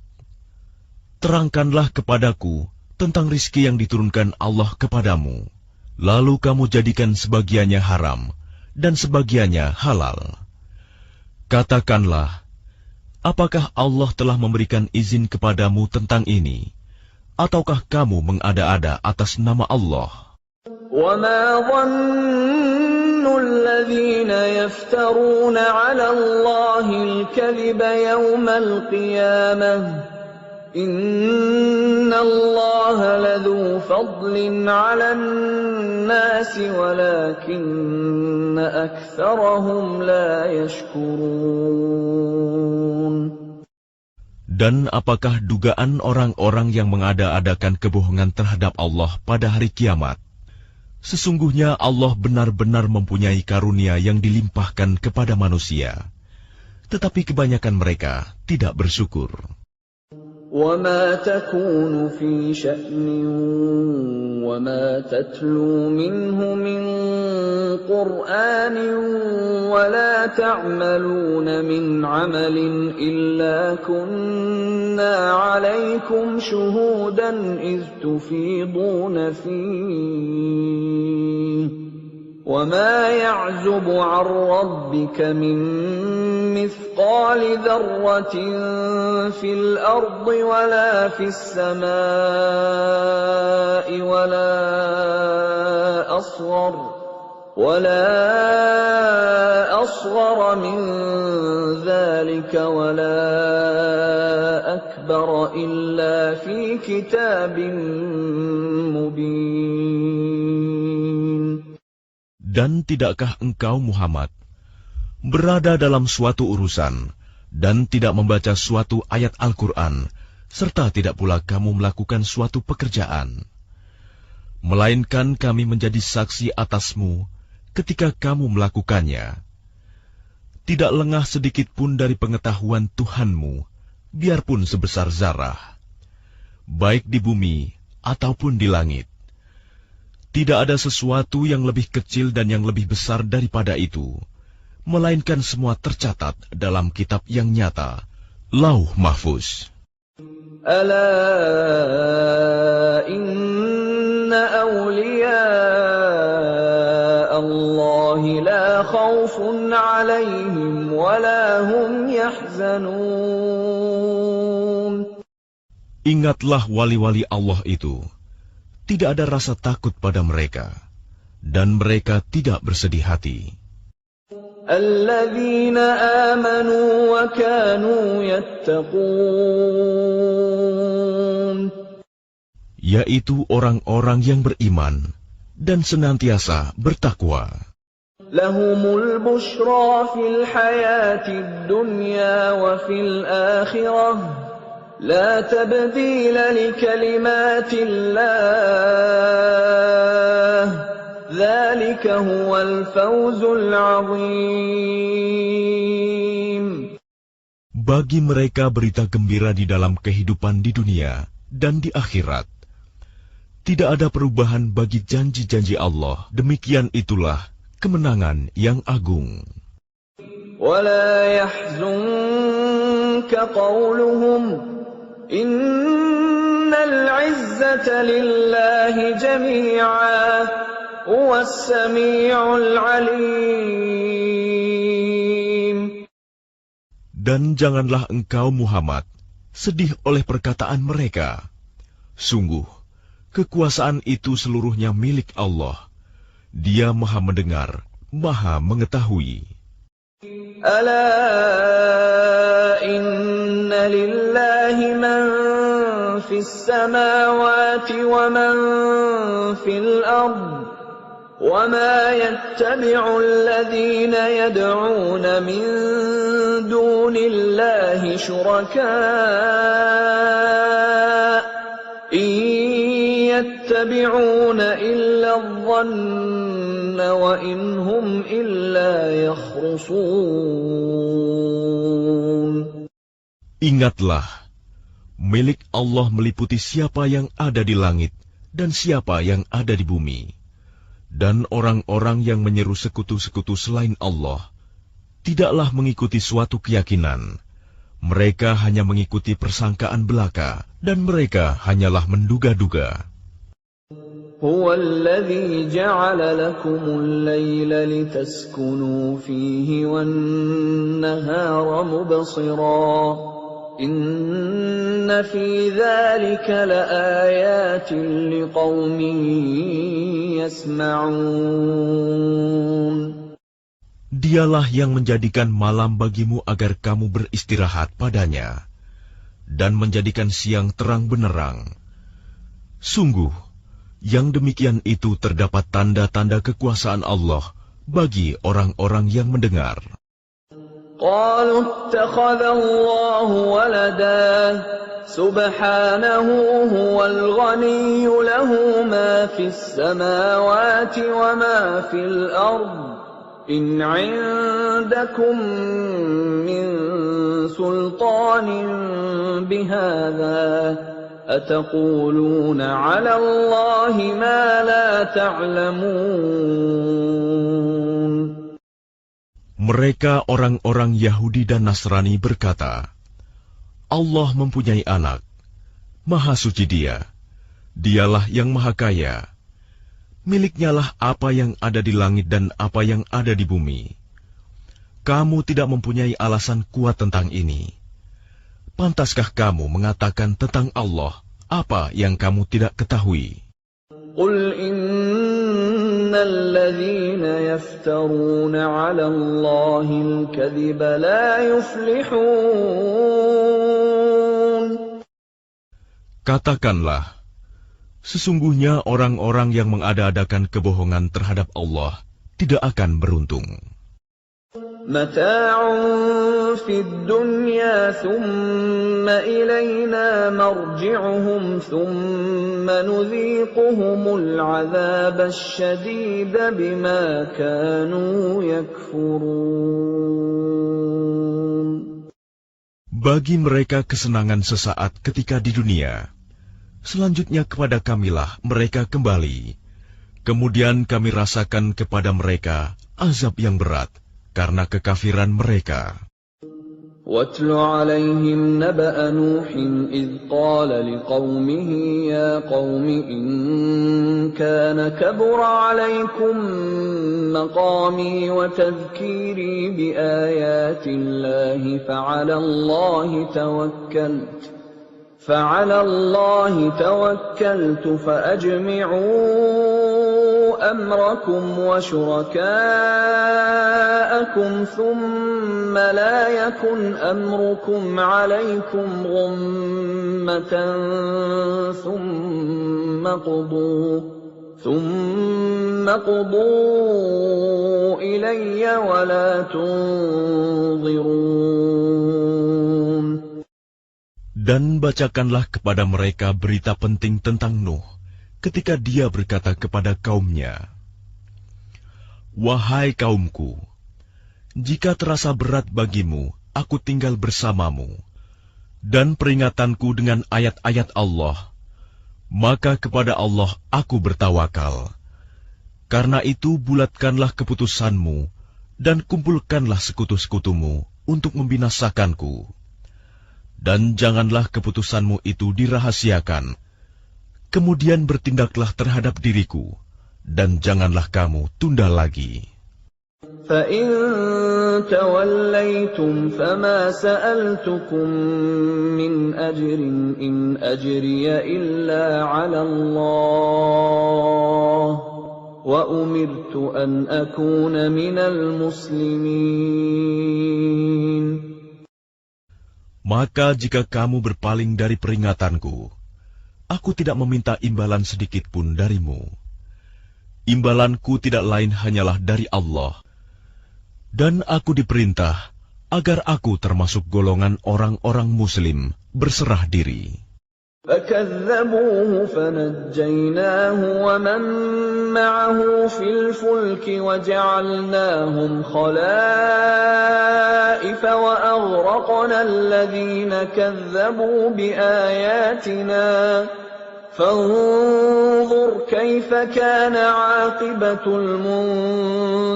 terangkanlah kepadaku tentang rizki yang diturunkan Allah kepadamu, lalu kamu jadikan sebagiannya haram dan sebagiannya halal. Katakanlah, apakah Allah telah memberikan izin kepadamu tentang ini, ataukah kamu mengada-ada atas nama Allah? وَمَا ظَنُّ الَّذِينَ يَفْتَرُونَ عَلَى اللَّهِ الْكَذِبَ يَوْمَ الْقِيَامَةِ إِنَّ اللَّهَ لَذُو فَضْلٍ عَلَى النَّاسِ وَلَكِنَّ أَكْثَرَهُمْ لَا يَشْكُرُونَ. Dan apakah dugaan orang-orang yang mengada-adakan kebohongan terhadap Allah pada hari kiamat? Sesungguhnya Allah benar-benar mempunyai karunia yang dilimpahkan kepada manusia, tetapi kebanyakan mereka tidak bersyukur. وَمَا تَكُونُ فِي شَأْنٍ وَمَا تَتْلُو مِنْهُ مِنْ قُرْآنٍ وَلَا تَعْمَلُونَ مِنْ عَمَلٍ إِلَّا كُنَّا عَلَيْكُمْ شُهُودًا إِذْ تُفِيضُونَ فِيهِ وَمَا يَعْزُبُ عَنْ رَبِّكَ مِنْ مِثْقَالِ ذَرَّةٍ فِي الْأَرْضِ وَلَا فِي السَّمَاءِ وَلَا أَصْغَرَ مِنْ ذَلِكَ وَلَا أَكْبَرَ إِلَّا فِي كِتَابٍ مُبِينٍ. Dan tidakkah engkau Muhammad berada dalam suatu urusan dan tidak membaca suatu ayat Al-Quran, serta tidak pula kamu melakukan suatu pekerjaan, melainkan kami menjadi saksi atasmu ketika kamu melakukannya. Tidak lengah sedikit pun dari pengetahuan Tuhanmu, biarpun sebesar zarah, baik di bumi ataupun di langit. Tidak ada sesuatu yang lebih kecil dan yang lebih besar daripada itu, melainkan semua tercatat dalam kitab yang nyata, Lauh Mahfuz. Ala inna awliya Allahi la khawfun alaihim wa la hum yahzanun. Ingatlah wali-wali Allah itu, tidak ada rasa takut pada mereka, dan mereka tidak bersedih hati. Alladzina amanu wa kanu yattaqun, yaitu orang-orang yang beriman dan senantiasa bertakwa. Lahumul bushra fil hayatid dunya wa fil akhirah لا تبديل لكلمات الله ذلك هو الفوز العظيم. Bagi mereka berita gembira di dalam kehidupan di dunia dan di akhirat. Tidak ada perubahan bagi janji-janji Allah. Demikian itulah kemenangan yang agung. ولا يحزنك قولهم إن العزة لله جميعا هُوَ السَّمِيعُ الْعَلِيمُ. Dan janganlah engkau Muhammad sedih oleh perkataan mereka. Sungguh, kekuasaan itu seluruhnya milik Allah. Dia Maha Mendengar, Maha Mengetahui. Ala inna lillahi man fis samawati wa man fil ard wa ma yattabi'u alladhina yad'una min dunillahi shuraka يَتَّبِعُونَ إِلَّا الظَّنَّ وَإِنْ هُمْ إِلَّا يَخْرُصُونَ. Ingatlah, milik Allah meliputi siapa yang ada di langit dan siapa yang ada di bumi. Dan orang-orang yang menyeru sekutu-sekutu selain Allah tidaklah mengikuti suatu keyakinan. Mereka hanya mengikuti persangkaan belaka, dan mereka hanyalah menduga-duga. Huwa alladhi ja'ala lakumul layla litaskunu fihi wan nahara mubsira. Inna fi dhalika laayatin liqaumin yasma'un. Dialah yang menjadikan malam bagimu agar kamu beristirahat padanya, dan menjadikan siang terang benderang. Sungguh, yang demikian itu terdapat tanda-tanda kekuasaan Allah bagi orang-orang yang mendengar. Qalu ittakhadha Allahu walada, subhanahu huwal ghaniyyu lahu ma fis samawati wa ma fil ard. إن عندكم من سلطان بهذا أتقولون على الله ما لا تعلمون. Mereka orang-orang Yahudi dan Nasrani berkata, Allah mempunyai anak, Maha Suci Dia, Dialah yang Maha Kaya. Miliknya lah apa yang ada di langit dan apa yang ada di bumi. Kamu tidak mempunyai alasan kuat tentang ini. Pantaskah kamu mengatakan tentang Allah apa yang kamu tidak ketahui? Qul innal ladzina yaftaruna 'ala Allahil kadhiba la yuflihun. Katakanlah, sesungguhnya orang-orang yang mengada-adakan kebohongan terhadap Allah tidak akan beruntung. Mata'un fid dunya thumma ilayna marji'uhum thumma nudhiquhumul 'adzabasy syadida bima kanu yakfurun. Bagi mereka kesenangan sesaat ketika di dunia. Selanjutnya kepada kamilah mereka kembali. Kemudian kami rasakan kepada mereka azab yang berat karena kekafiran mereka. وَاتْلُ عَلَيْهِمْ نَبَأَ نُوحٍ إِذْ قَالَ لِقَوْمِهِ يَا قَوْمِ إِنْ كَانَ كَبُرَ عَلَيْكُمْ مَقَامِي وَتَذْكِيرِي بِآيَاتِ اللَّهِ فعلى الله توكلت فأجمعوا أمركم وشركاءكم ثم لا يكن أمركم عليكم غمة ثم قضوا إلي ولا تنظرون. Dan bacakanlah kepada mereka berita penting tentang Nuh, ketika dia berkata kepada kaumnya, Wahai kaumku, jika terasa berat bagimu, aku tinggal bersamamu, dan peringatanku dengan ayat-ayat Allah, maka kepada Allah aku bertawakal. Karena itu bulatkanlah keputusanmu, dan kumpulkanlah sekutu-sekutumu untuk membinasakanku. Dan janganlah keputusanmu itu dirahasiakan. Kemudian bertindaklah terhadap diriku, dan janganlah kamu tunda lagi. فَإِن تَوَلَّيْتُمْ فَمَا سَأَلْتُكُم مِّنْ أَجْرٍ إِنْ أَجْرِيَ إِلَّا عَلَى اللَّهِ وَأُمِرْتُ أَنْ أَكُونَ مِنَ الْمُسْلِمِينَ. Maka jika kamu berpaling dari peringatanku, aku tidak meminta imbalan sedikit pun darimu. Imbalanku tidak lain hanyalah dari Allah. Dan aku diperintah agar aku termasuk golongan orang-orang Muslim berserah diri. فَكَذَّبُوهُ فَنَجَّيْنَاهُ وَمَن مَّعَهُ فِي الْفُلْكِ وَجَعَلْنَاهُمْ خَلَائِفَ وَأَغْرَقْنَا الَّذِينَ كَذَّبُوا بِآيَاتِنَا فَانظُرْ كَيْفَ كَانَ عَاقِبَةُ الْمُنذَرِينَ.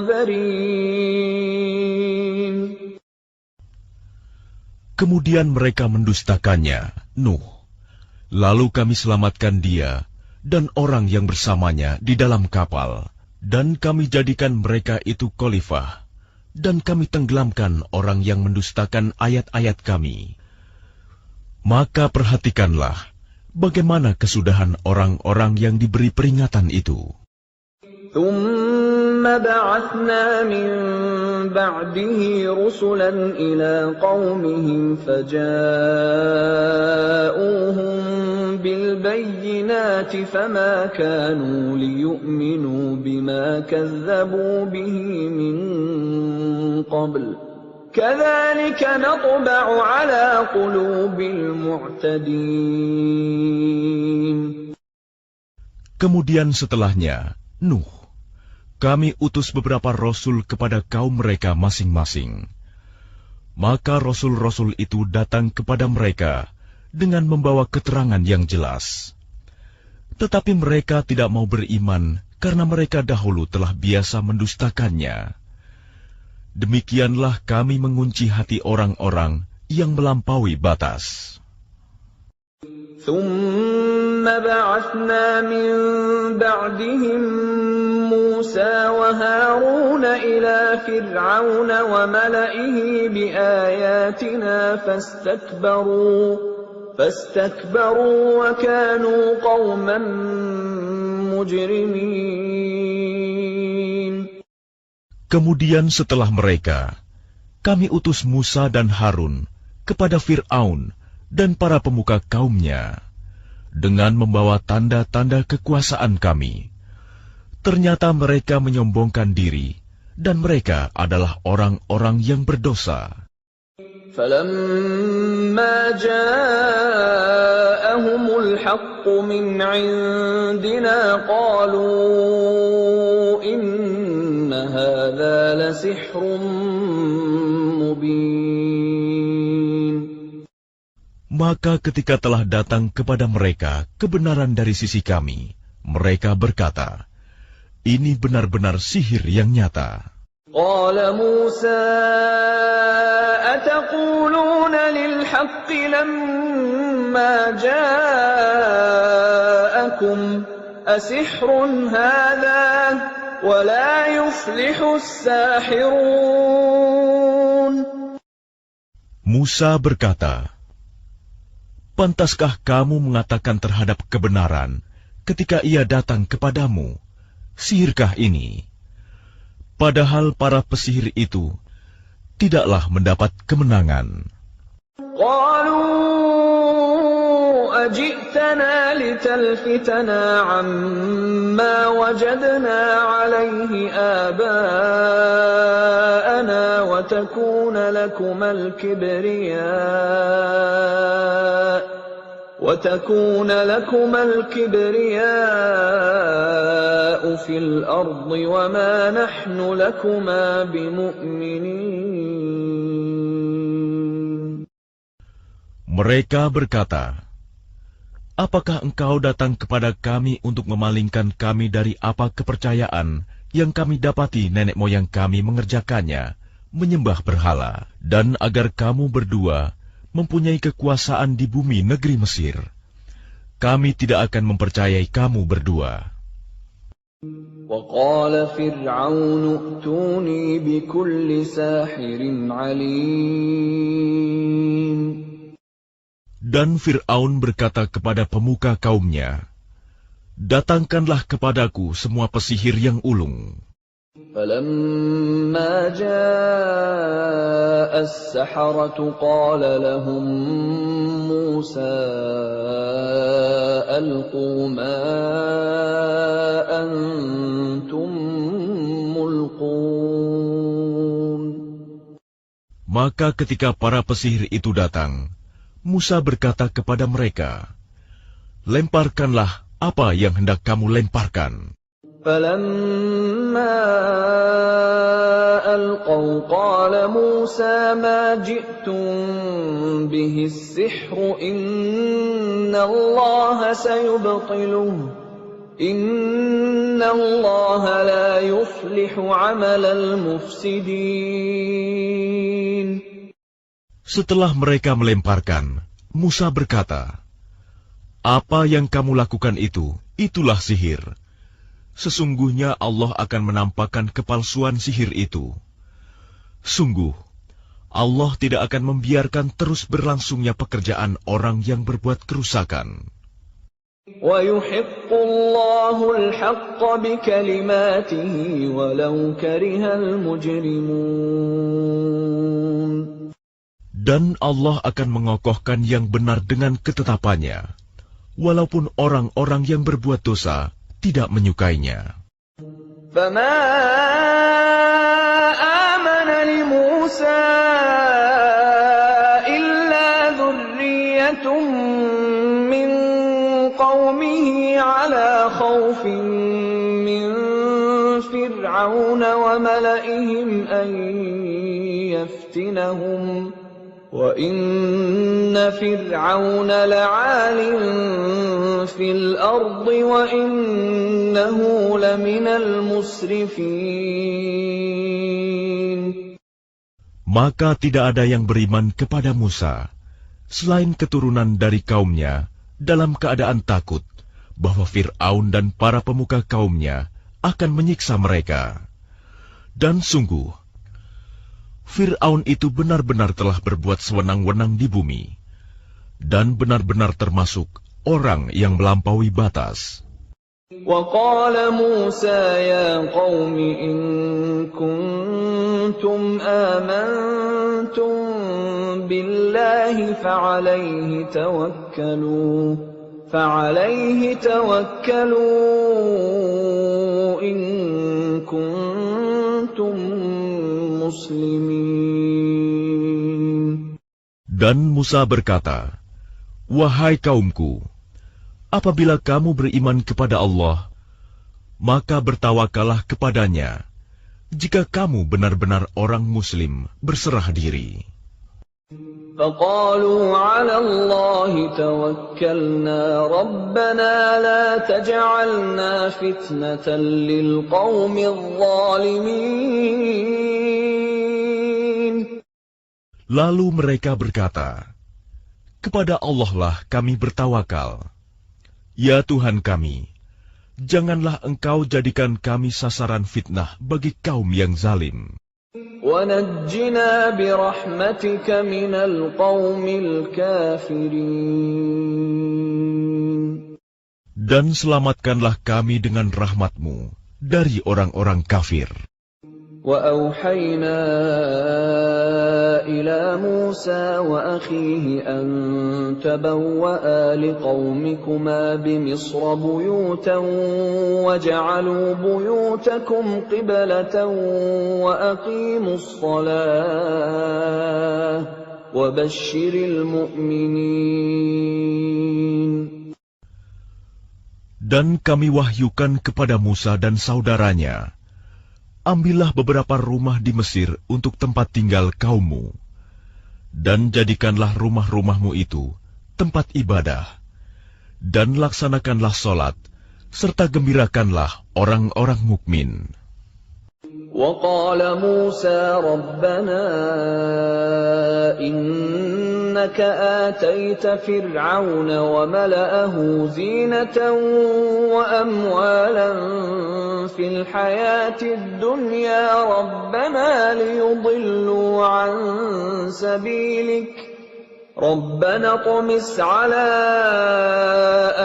Kemudian mereka mendustakannya, Nuh. Lalu kami selamatkan dia dan orang yang bersamanya di dalam kapal, dan kami jadikan mereka itu khalifah, dan kami tenggelamkan orang yang mendustakan ayat-ayat kami. Maka perhatikanlah bagaimana kesudahan orang-orang yang diberi peringatan itu. ثُمَّ بَعَثْنَا مِن بَعْدِهِ رُسُلًا إِلَىٰ قَوْمِهِمْ فَجَاءُوهُم بِالْبَيِّنَاتِ فَمَا كَانُوا لِيُؤْمِنُوا بِمَا كَذَّبُوا بِهِ مِن قَبْلُ كَذَلِكَ نَطْبَعُ عَلَىٰ قُلُوبِ الْمُعْتَدِينَ. Kemudian setelahnya, Nuh, kami utus beberapa rasul kepada kaum mereka masing-masing. Maka rasul-rasul itu datang kepada mereka dengan membawa keterangan yang jelas. Tetapi mereka tidak mau beriman karena mereka dahulu telah biasa mendustakannya. Demikianlah kami mengunci hati orang-orang yang melampaui batas. ثُمَّ بَعَثْنَا مِن بَعْدِهِم مُّوسَىٰ وَهَارُونَ إِلَىٰ فِرْعَوْنَ وَمَلَئِهِ بِآيَاتِنَا فَاسْتَكْبَرُوا وَكَانُوا قَوْمًا مُجْرِمِينَ. Kemudian setelah mereka, kami utus Musa dan Harun kepada Fir'aun dan para pemuka kaumnya, dengan membawa tanda-tanda kekuasaan kami. Ternyata mereka menyombongkan diri, dan mereka adalah orang-orang yang berdosa. فَلَمَّا جَاءَهُمُ الْحَقُّ مِنْ عِندِنَا قَالُوا إِنَّ هَذَا لَسِحْرٌ مُبِينٌ. Maka ketika telah datang kepada mereka kebenaran dari sisi kami, mereka berkata, ini benar-benar sihir yang nyata. قال موسى أتقولون للحق لما جاءكم أسحر هذا ولا يفلح الساحرون. Musa berkata, pantaskah kamu mengatakan terhadap kebenaran ketika ia datang kepadamu, sihirkah ini? Padahal para pesihir itu tidaklah mendapat kemenangan. قالوا أجئتنا لتلفتنا عما وجدنا عليه آباءنا وتكون لكما الكبرياء في الأرض وما نحن لكما بمؤمنين. Mereka berkata, apakah engkau datang kepada kami untuk memalingkan kami dari apa kepercayaan yang kami dapati nenek moyang kami mengerjakannya, menyembah berhala, dan agar kamu berdua mempunyai kekuasaan di bumi negeri Mesir? Kami tidak akan mempercayai kamu berdua. وقال فرعون ائتوني بكل ساحر عليم. Dan Fir'aun berkata kepada pemuka kaumnya, datangkanlah kepadaku semua pesihir yang ulung. فلما جاء السحرة قال لهم موسى ألقوا ما أنتم ملقون. Maka ketika para pesihir itu datang, Musa berkata kepada mereka, lemparkanlah apa yang hendak kamu lemparkan. فَلَمَّا أَلْقَوْا قَالَ مُوسَى مَا جِئْتُم بِهِ السِّحْرُ إِنَّ اللَّهَ سَيُبْطِلُهُ إِنَّ اللَّهَ لَا يُصْلِحُ عَمَلَ الْمُفْسِدِينَ. Setelah mereka melemparkan, Musa berkata, apa yang kamu lakukan itulah sihir. Sesungguhnya Allah akan menampakkan kepalsuan sihir itu. Sungguh, Allah tidak akan membiarkan terus berlangsungnya pekerjaan orang yang berbuat kerusakan. وَيُحِقُّ اللَّهُ الْحَقَّ بِكَلِمَاتِهِ وَلَوْ كَرِهَ الْمُجْرِمُونَ. Dan Allah akan mengokohkan yang benar dengan ketetapannya, walaupun orang-orang yang berbuat dosa tidak menyukainya. فَمَا آمَنَ لِمُوسَى إِلَّا ذُرِّيَّةٌ مِّن قَوْمِهِ عَلَى خَوْفٍ مِّن فِرْعَوْنَ وَمَلَئِهِمْ أَن يَفْتِنَهُمْ وَإِنَّ فِرْعَوْنَ لَعَالٍ فِي الْأَرْضِ وَإِنَّهُ لَمِنَ الْمُسْرِفِينَ. Maka tidak ada yang beriman kepada Musa, selain keturunan dari kaumnya, dalam keadaan takut bahwa Fir'aun dan para pemuka kaumnya akan menyiksa mereka. Dan sungguh, Fir'aun itu benar-benar telah berbuat sewenang-wenang di bumi, dan benar-benar termasuk orang yang melampaui batas. وَقَالَ مُوسَى يَا قَوْمِ إِن كُنتُمْ آمَنتُم بِاللَّهِ فَعَلَيْهِ تَوَكَّلُوا إِن كُنتُم muslimin. Dan Musa berkata, wahai kaumku, apabila kamu beriman kepada Allah, maka bertawakallah kepadanya, jika kamu benar-benar orang muslim berserah diri. فَقَالُوا عَلَى اللَّهِ تَوَكَّلْنَا رَبَّنَا لَا تَجْعَلْنَا فِتْنَةً لِلْقَوْمِ الظَّالِمِينَ. Lalu mereka berkata, kepada Allah lah kami bertawakal. Ya Tuhan kami, janganlah Engkau jadikan kami sasaran fitnah bagi kaum yang zalim. وَنَجِّنَا بِرَحْمَتِكَ مِنَ الْقَوْمِ الْكَافِرِينَ. Dan selamatkanlah kami dengan rahmat-Mu dari orang-orang kafir. وَأَوْحَيْنَا إِلَى مُوسَى وَأَخِيهِ أَن تَبَوَّآ لِقَوْمِكُمَا بِمِصْرَ بُيُوتًا وَاجْعَلُوا بُيُوتَكُمْ قِبْلَةً وَأَقِيمُوا الصَّلَاةَ وَبَشِّرِ الْمُؤْمِنِينَ. Dan kami wahyukan kepada Musa dan saudaranya, ambillah beberapa rumah di Mesir untuk tempat tinggal kaummu, dan jadikanlah rumah-rumahmu itu tempat ibadah, dan laksanakanlah sholat, serta gembirakanlah orang-orang mukmin. وقال موسى ربنا إنك آتيت فرعون وملأه زينة وأموالا في الحياة الدنيا ربنا ليضلوا عن سبيلك ربنا اطمس على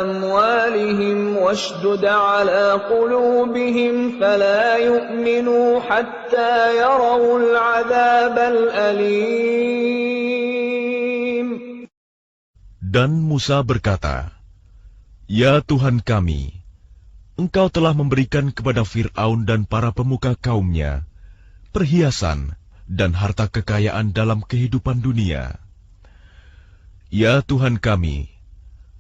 أموالهم واشدد على قلوبهم فلا يؤمنوا حتى يروا العذاب الأليم. Dan Musa berkata, Ya Tuhan kami, Engkau telah memberikan kepada Fir'aun dan para pemuka kaumnya perhiasan dan harta kekayaan dalam kehidupan dunia. Ya Tuhan kami,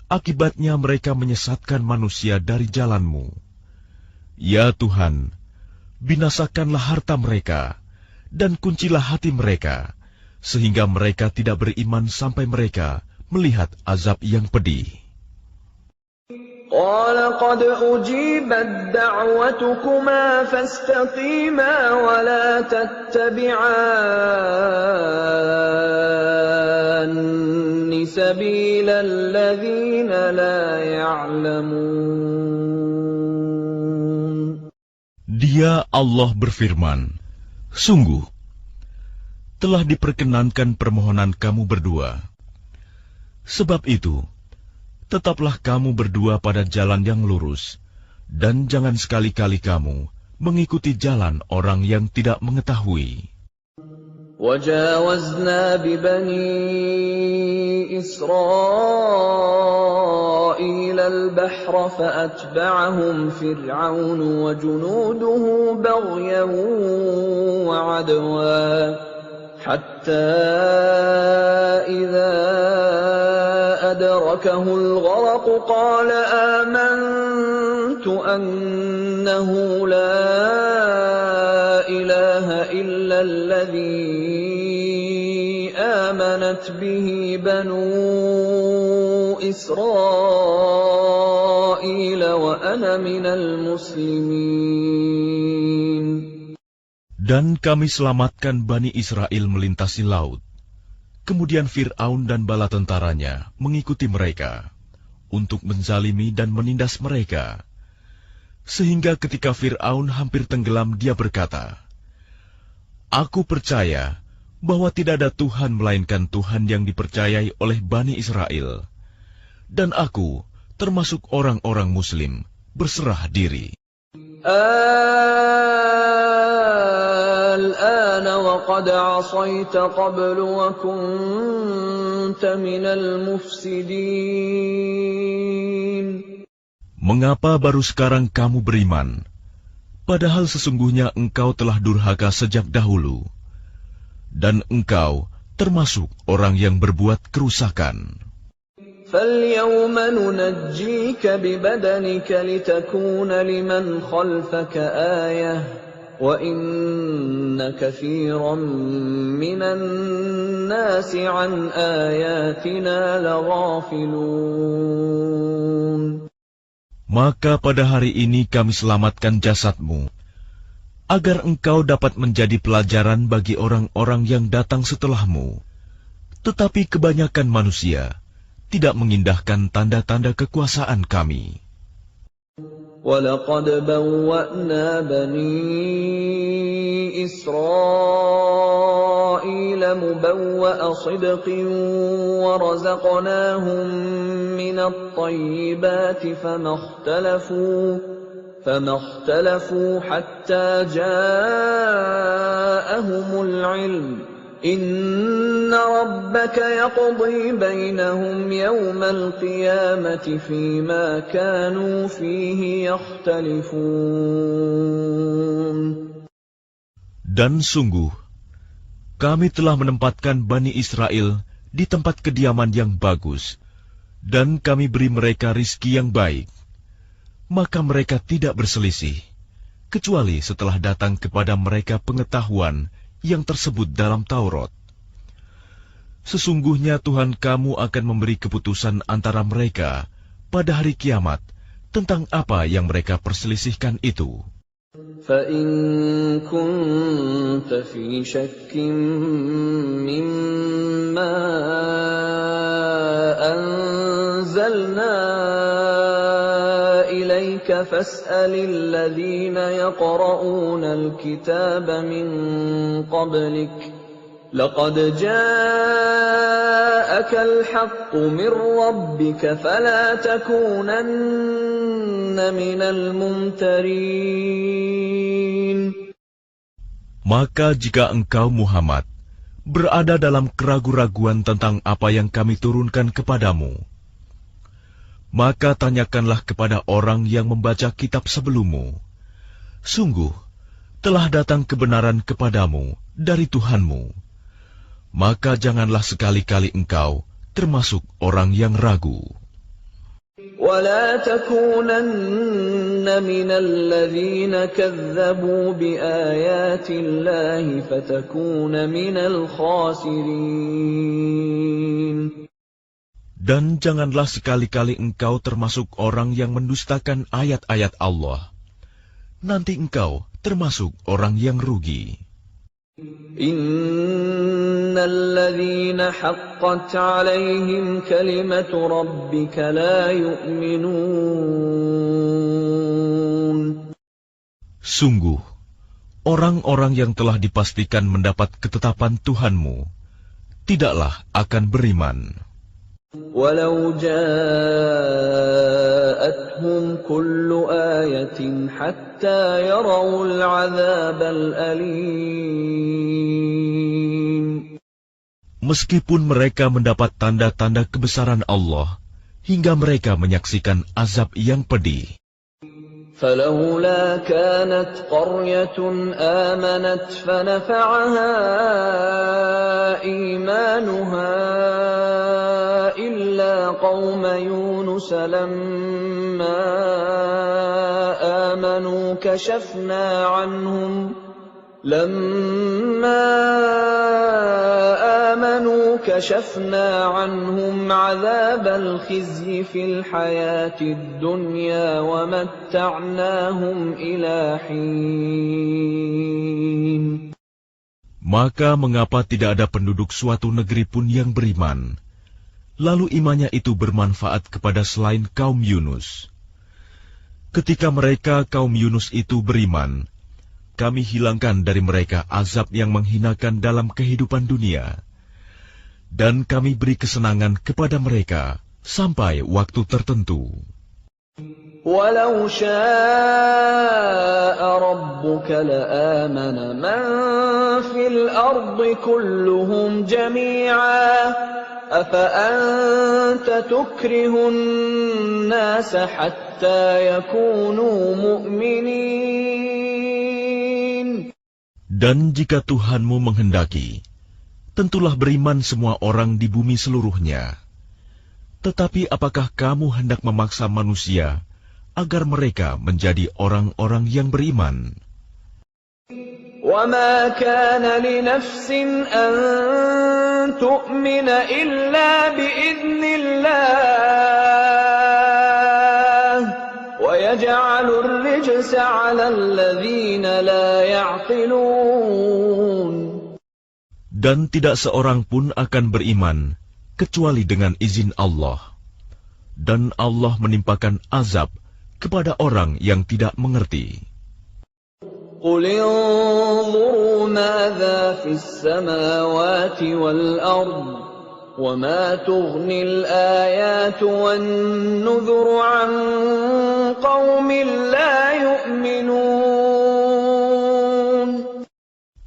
akibatnya mereka menyesatkan manusia dari jalan-Mu. Ya Tuhan, binasakanlah harta mereka, dan kuncilah hati mereka, sehingga mereka tidak beriman sampai mereka melihat azab yang pedih. قال قد أجيبت دعوتكما فاستقيما ولا تتبعان سبيل الذين لا يعلمون. Dia Allah berfirman, Sungguh, telah diperkenankan permohonan kamu berdua. Sebab itu, tetaplah kamu berdua pada jalan yang lurus, dan jangan sekali-kali kamu mengikuti jalan orang yang tidak mengetahui. وجاوزنا ببني إسرائيل البحر فأتبعهم فرعون وجنوده بغيا وعدوا حتى إذا أدركه الغرق قال آمنت أنه لا إله إلا الذي آمنت به بنو إسرائيل وأنا من المسلمين. Dan kami selamatkan Bani Israel melintasi laut. Kemudian Fir'aun dan bala tentaranya mengikuti mereka untuk menzalimi dan menindas mereka. Sehingga ketika Fir'aun hampir tenggelam, dia berkata, Aku percaya bahwa tidak ada Tuhan melainkan Tuhan yang dipercayai oleh Bani Israel. Dan aku termasuk orang-orang Muslim berserah diri. الآن وقد عصيت قبل وكنت من المفسدين. Mengapa baru sekarang kamu beriman, padahal sesungguhnya engkau telah durhaka sejak dahulu, dan engkau termasuk orang yang berbuat kerusakan. فَالْيَوْمَ نُنَجِّيكَ بِبَدَنِكَ لِتَكُونَ لِمَنْ خَلْفَكَ آيَةً وَإِنَّ كَثِيرًا مِنَ النَّاسِ عَنْ آيَاتِنَا لَغَافِلُونَ. Maka pada hari ini kami selamatkan jasadmu, agar engkau dapat menjadi pelajaran bagi orang-orang yang datang setelahmu. Tetapi kebanyakan manusia tidak mengindahkan tanda-tanda kekuasaan kami. وَلَقَدْ بَوَّأْنَا بَنِي إِسْرَائِيلَ مُبَوَّأَ صِدْقٍ وَرَزَقْنَاهُمْ مِنَ الطَّيِّبَاتِ فَمَا اخْتَلَفُوا حَتَّى جَاءَهُمُ الْعِلْمُ إِنَّ رَبَّكَ يَقْضِي بَيْنَهُمْ يَوْمَ الْقِيَامَةِ فِيمَا كَانُوا فِيهِ يَخْتَلِفُونَ. Dan sungguh, kami telah menempatkan Bani Israel di tempat kediaman yang bagus, dan kami beri mereka rizki yang baik. Maka mereka tidak berselisih, kecuali setelah datang kepada mereka pengetahuan yang tersebut dalam Taurat. Sesungguhnya Tuhan kamu akan memberi keputusan antara mereka pada hari kiamat tentang apa yang mereka perselisihkan itu. فَإِن كُنتَ فِي شَكٍّ مِّمَّا أَنزَلْنَا إِلَيْكَ فَاسْأَلِ الَّذِينَ يَقْرَؤُونَ الْكِتَابَ مِن قَبْلِكَ لَقَدْ جَاءَكَ الْحَقُّ مِن رَّبِّكَ فَلَا تَكُونَنَّ مِنَ الْمُمْتَرِينَ. Maka jika engkau Muhammad berada dalam keraguan-raguan tentang apa yang kami turunkan kepadamu, maka tanyakanlah kepada orang yang membaca kitab sebelummu. Sungguh, telah datang kebenaran kepadamu dari Tuhanmu. Maka janganlah sekali-kali engkau termasuk orang yang ragu. وَلَا تَكُونَنَّ مِنَ الَّذِينَ كَذَّبُوا بِآيَاتِ اللَّهِ فَتَكُونَ مِنَ الْخَاسِرِينَ. Dan janganlah sekali-kali engkau termasuk orang yang mendustakan ayat-ayat Allah. Nanti engkau termasuk orang yang rugi. Innal ladzina haqqat 'alaihim kalimatu rabbika la yu'minun. Sungguh, orang-orang yang telah dipastikan mendapat ketetapan Tuhanmu tidaklah akan beriman. Walau ja'atuhum kullu ayatin hatta yarawul 'adzabal alim. Meskipun mereka mendapat tanda-tanda kebesaran Allah hingga mereka menyaksikan azab yang pedih. فلولا كانت قرية آمنت فنفعها إيمانها إلا قوم يونس لما آمنوا كشفنا عنهم عذاب الخزي في الحياة الدنيا ومتعناهم إلى حين. Maka mengapa tidak ada penduduk suatu negeri pun yang beriman, lalu imannya itu bermanfaat kepada selain kaum Yunus? Ketika mereka kaum Yunus itu beriman, kami hilangkan dari mereka azab yang menghinakan dalam kehidupan dunia, dan kami beri kesenangan kepada mereka sampai waktu tertentu. Walau syaa rabbuka la'amana man fil ardi kulluhum jami'a afa anta tukrihun nasa hatta yakunu mu'minin. Dan jika Tuhanmu menghendaki, tentulah beriman semua orang di bumi seluruhnya. Tetapi apakah kamu hendak memaksa manusia agar mereka menjadi orang-orang yang beriman? وَمَا كَانَ لِنَفْسٍ أَن تُؤْمِنَ إِلَّا بِإِذْنِ اللَّهِ وَيَجْعَلُ الرِّجْسَ عَلَى الَّذِينَ لَا يَعْقِلُونَ. Dan tidak seorang pun akan beriman kecuali dengan izin Allah. Dan Allah menimpakan azab kepada orang yang tidak mengerti. قُلِ انظُرُوا مَاذَا فِي السَّمَاوَاتِ وَالْأَرْضِ وَمَا تُغْنِي الْآيَاتُ وَالنُّذُرُ عَنْ قَوْمٍ لَا يُؤْمِنُونَ.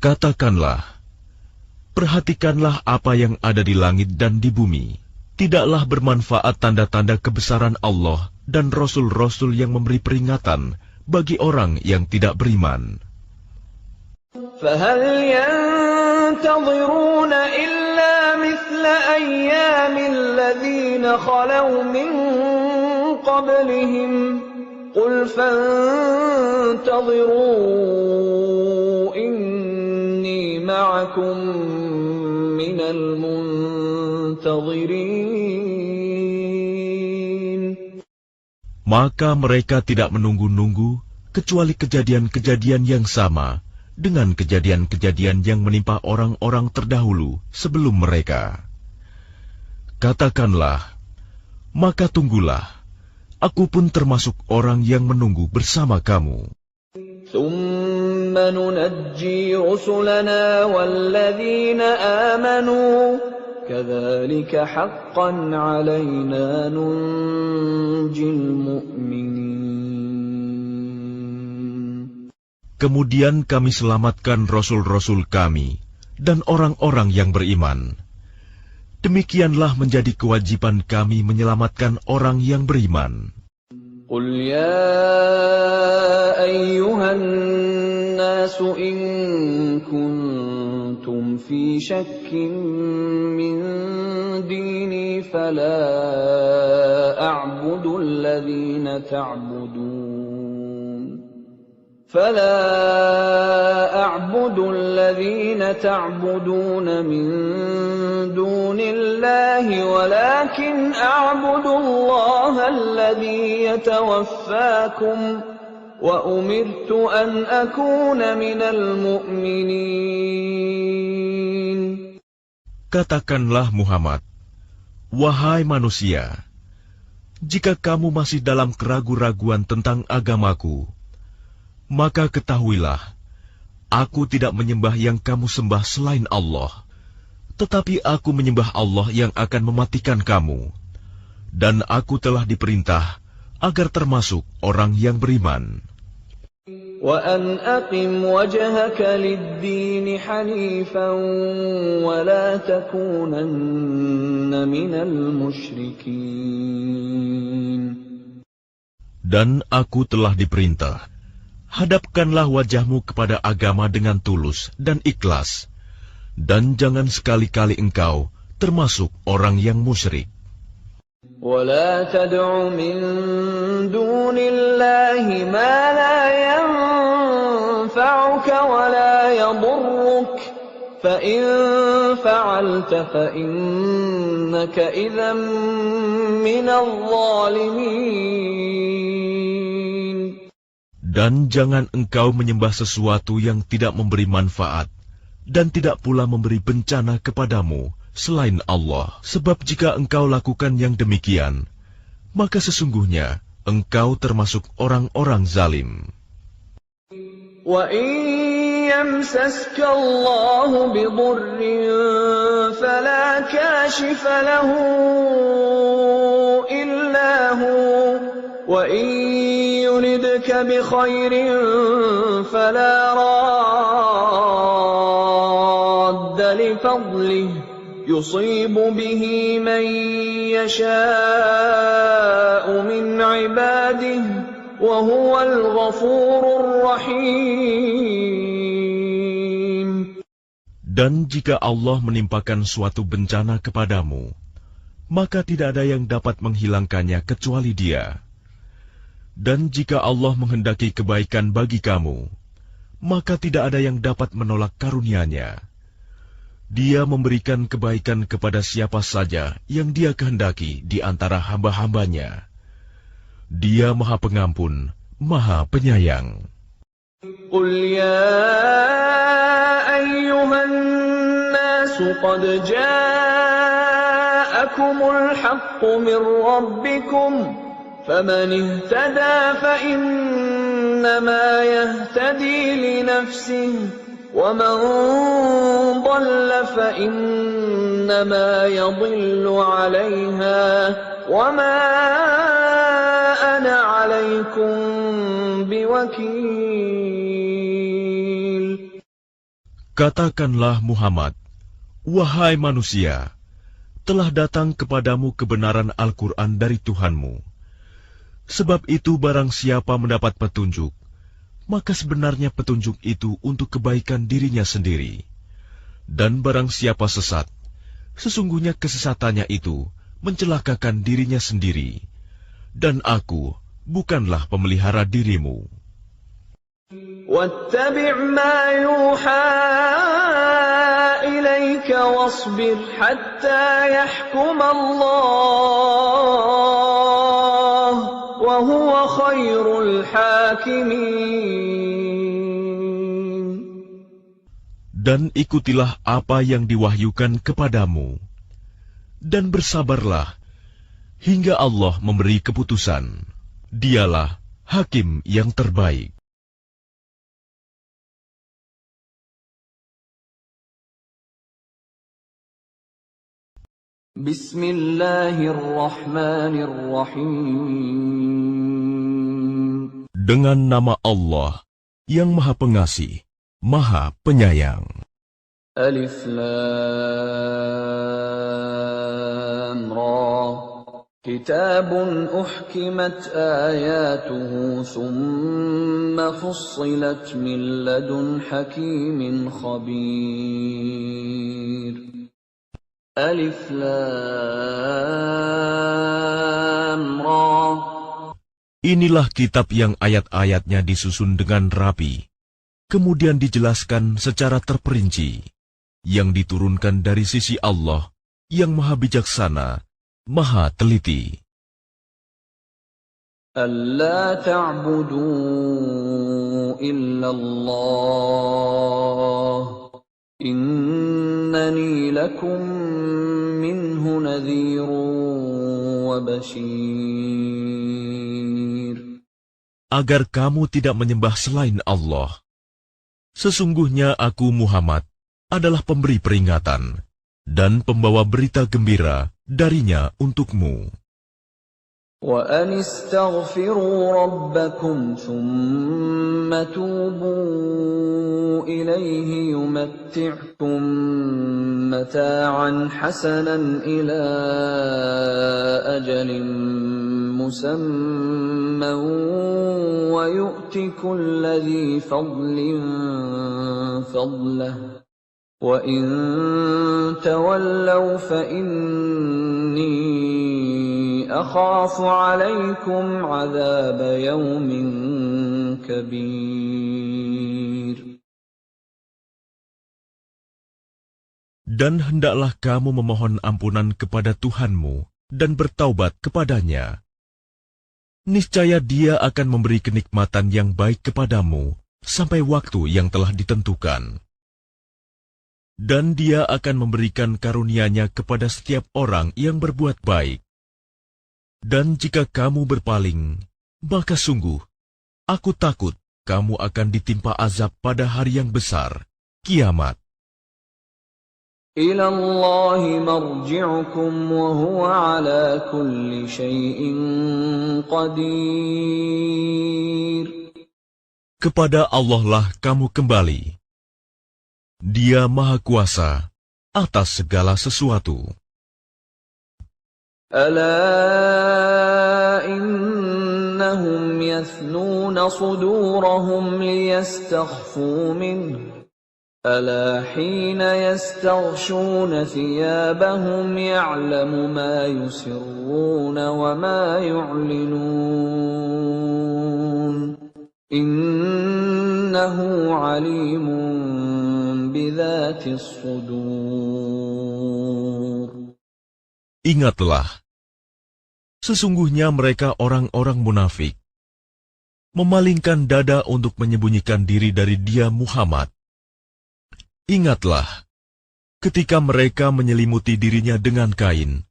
Katakanlah, perhatikanlah apa yang ada di langit dan di bumi. Tidaklah bermanfaat tanda-tanda kebesaran Allah dan rasul-rasul yang memberi peringatan bagi orang yang tidak beriman. فَهَلْ يَنْتَظِرُونَ إِلَّا مِثْلَ أَيَّامِ الَّذِينَ خَلَوْا مِنْ قَبْلِهِمْ قُلْ فَانْتَظِرُوا إِنِّي مَعَكُمْ مِنَ الْمُنْتَظِرِينَ. Maka mereka tidak menunggu-nunggu kecuali kejadian-kejadian yang sama dengan kejadian-kejadian yang menimpa orang-orang terdahulu sebelum mereka. Katakanlah, maka tunggulah, aku pun termasuk orang yang menunggu bersama kamu. ثُمَّ نُنَجِّي رُسُلَنَا وَالَّذِينَ آمَنُوا كَذَلِكَ حَقًّا عَلَيْنَا نُنْجِي الْمُؤْمِنِينَ. Kemudian kami selamatkan rasul-rasul kami dan orang-orang yang beriman. Demikianlah menjadi kewajiban kami menyelamatkan orang yang beriman. قُلْ يَا أَيُّهَا النَّاسُ إِن كُنتُمْ فِي شَكٍّ مِّن دِينِي فَلَا أَعْبُدُ الَّذِينَ تَعْبُدُونَ مِن دُونِ اللَّهِ وَلَكِنْ أَعْبُدُ اللَّهَ الَّذِي يَتَوَفَّاكُمْ وَأُمِرْتُ أَنْ أَكُونَ مِنَ الْمُؤْمِنِينَ. Katakanlah Muhammad, wahai manusia, jika kamu masih dalam keraguan-raguan tentang agamaku, maka ketahuilah, aku tidak menyembah yang kamu sembah selain Allah, tetapi aku menyembah Allah yang akan mematikan kamu, dan aku telah diperintah agar termasuk orang yang beriman. وَأَنْ أَقِمْ وَجْهَكَ لِلدِّينِ حَنِيفًا وَلَا تَكُونَنَّ مِنَ الْمُشْرِكِينَ. Dan aku telah diperintah, hadapkanlah wajahmu kepada agama dengan tulus dan ikhlas, dan jangan sekali-kali engkau termasuk orang yang musyrik. وَلَا تَدْعُ مِن دُونِ اللَّهِ مَا لَا يَنفَعُكَ وَلَا يَضُرُّكَ فَإِن فَعَلْتَ فَإِنَّكَ إِذًا مِّنَ الظَّالِمِينَ. Dan jangan engkau menyembah sesuatu yang tidak memberi manfaat dan tidak pula memberi bencana kepadamu selain Allah. Sebab jika engkau lakukan yang demikian, maka sesungguhnya engkau termasuk orang-orang zalim. وَإِن يَمْسَسْكَ اللَّهُ بِضُرٍّ فَلَا كَاشِفَ لَهُ إِلَّا هُوَ وَإِن يُرِدْكَ بِخَيْرٍ فَلَا رَادَّ لِفَضْلِهِ يُصِيبُ بِهِ مَن يَشَاءُ مِنْ عِبَادِهِ وَهُوَ الْغَفُورُ الرَّحِيمُ. Dan jika Allah menimpakan suatu bencana kepadamu, maka tidak ada yang dapat menghilangkannya kecuali Dia. Dan jika Allah menghendaki kebaikan bagi kamu, maka tidak ada yang dapat menolak karunia-Nya. Dia memberikan kebaikan kepada siapa saja yang Dia kehendaki di antara hamba-hambanya. Dia Maha Pengampun, Maha Penyayang. قُلْ يَا أَيُّهَا النَّاسُ قَدْ جَاءَكُمُ الْحَقُّ مِنْ رَبِّكُمْ فَمَنِ اهْتَدَى فَإِنَّمَا يَهْتَدِي لِنَفْسِهِ وَمَنْ ضَلَّ فَإِنَّمَا يَضِلُّ عَلَيْهَا وَمَا أَنَا عَلَيْكُمْ بِوَكِيلٍ. Katakanlah Muhammad, wahai manusia, telah datang kepadamu kebenaran Al-Quran dari Tuhanmu. Sebab itu barang siapa mendapat petunjuk, maka sebenarnya petunjuk itu untuk kebaikan dirinya sendiri. Dan barang siapa sesat, sesungguhnya kesesatannya itu mencelakakan dirinya sendiri. Dan aku bukanlah pemelihara dirimu. وَاتَّبِعْ مَا يُوحَى إِلَيْكَ وَاصْبِرْ حَتَّى يَحْكُمَ اللَّهُ وهو خير الحاكمين. Dan ikutilah apa yang diwahyukan kepadamu, dan bersabarlah hingga Allah memberi keputusan. Dialah hakim yang terbaik. Bismillahirrahmanirrahim. Dengan nama Allah yang Maha Pengasih, Maha Penyayang. Alif Lam Ra. Kitabun uhkimat ayatuhu thumma fussilat min ladun hakimin khabir. Alif Lam Ra. Inilah kitab yang ayat-ayatnya disusun dengan rapi, kemudian dijelaskan secara terperinci, yang diturunkan dari sisi Allah yang Maha Bijaksana, Maha Teliti. Alla ta'budu illallah, innani lakum minhu nadhirun wa bashir. Agar kamu tidak menyembah selain Allah. Sesungguhnya aku Muhammad adalah pemberi peringatan dan pembawa berita gembira darinya untukmu. وَأَنِ اسْتَغْفِرُوا رَبَّكُمْ ثُمَّ تُوبُوا إِلَيْهِ يُمَتِّعْكُم مَّتَاعًا حَسَنًا إِلَىٰ أَجَلٍ مُّسَمًّى وَيُؤْتِ كُلَّ ذِي فَضْلٍ فَضْلَهُ وَإِن تَوَلَّوْا فَإِنِّي أَخَافُ عَلَيْكُمْ عَذَابَ يَوْمٍ كَبِيرٍ. Dan hendaklah kamu memohon ampunan kepada Tuhanmu dan bertaubat kepadanya. Niscaya Dia akan memberi kenikmatan yang baik kepadamu sampai waktu yang telah ditentukan. Dan Dia akan memberikan karunia-Nya kepada setiap orang yang berbuat baik. Dan jika kamu berpaling, maka sungguh, aku takut kamu akan ditimpa azab pada hari yang besar, kiamat. إِلَى اللَّهِ مَرْجِعُكُمْ وَهُوَ عَلَى كُلِّ شَيْءٍ قَدِيرٌ. Kepada Allah lah kamu kembali. Dia Maha Kuasa atas segala sesuatu. أَلَا إِنَّهُمْ يَثْنُونَ صُدُورَهُمْ لِيَسْتَخْفُوا مِنْهُ أَلَا حِينَ يَسْتَغْشُونَ ثِيَابَهُمْ يَعْلَمُ مَا يُسِرُّونَ وَمَا يُعْلِنُونَ إِنَّهُ عَلِيمٌ بِذَاتِ الصُّدُورِ. Ingatlah, sesungguhnya mereka orang-orang munafik, memalingkan dada untuk menyembunyikan diri dari Dia Muhammad. Ingatlah, ketika mereka menyelimuti dirinya dengan kain,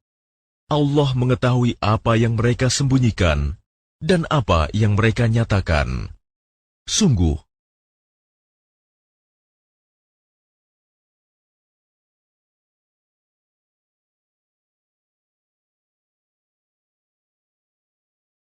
Allah mengetahui apa yang mereka sembunyikan dan apa yang mereka nyatakan. Sungguh,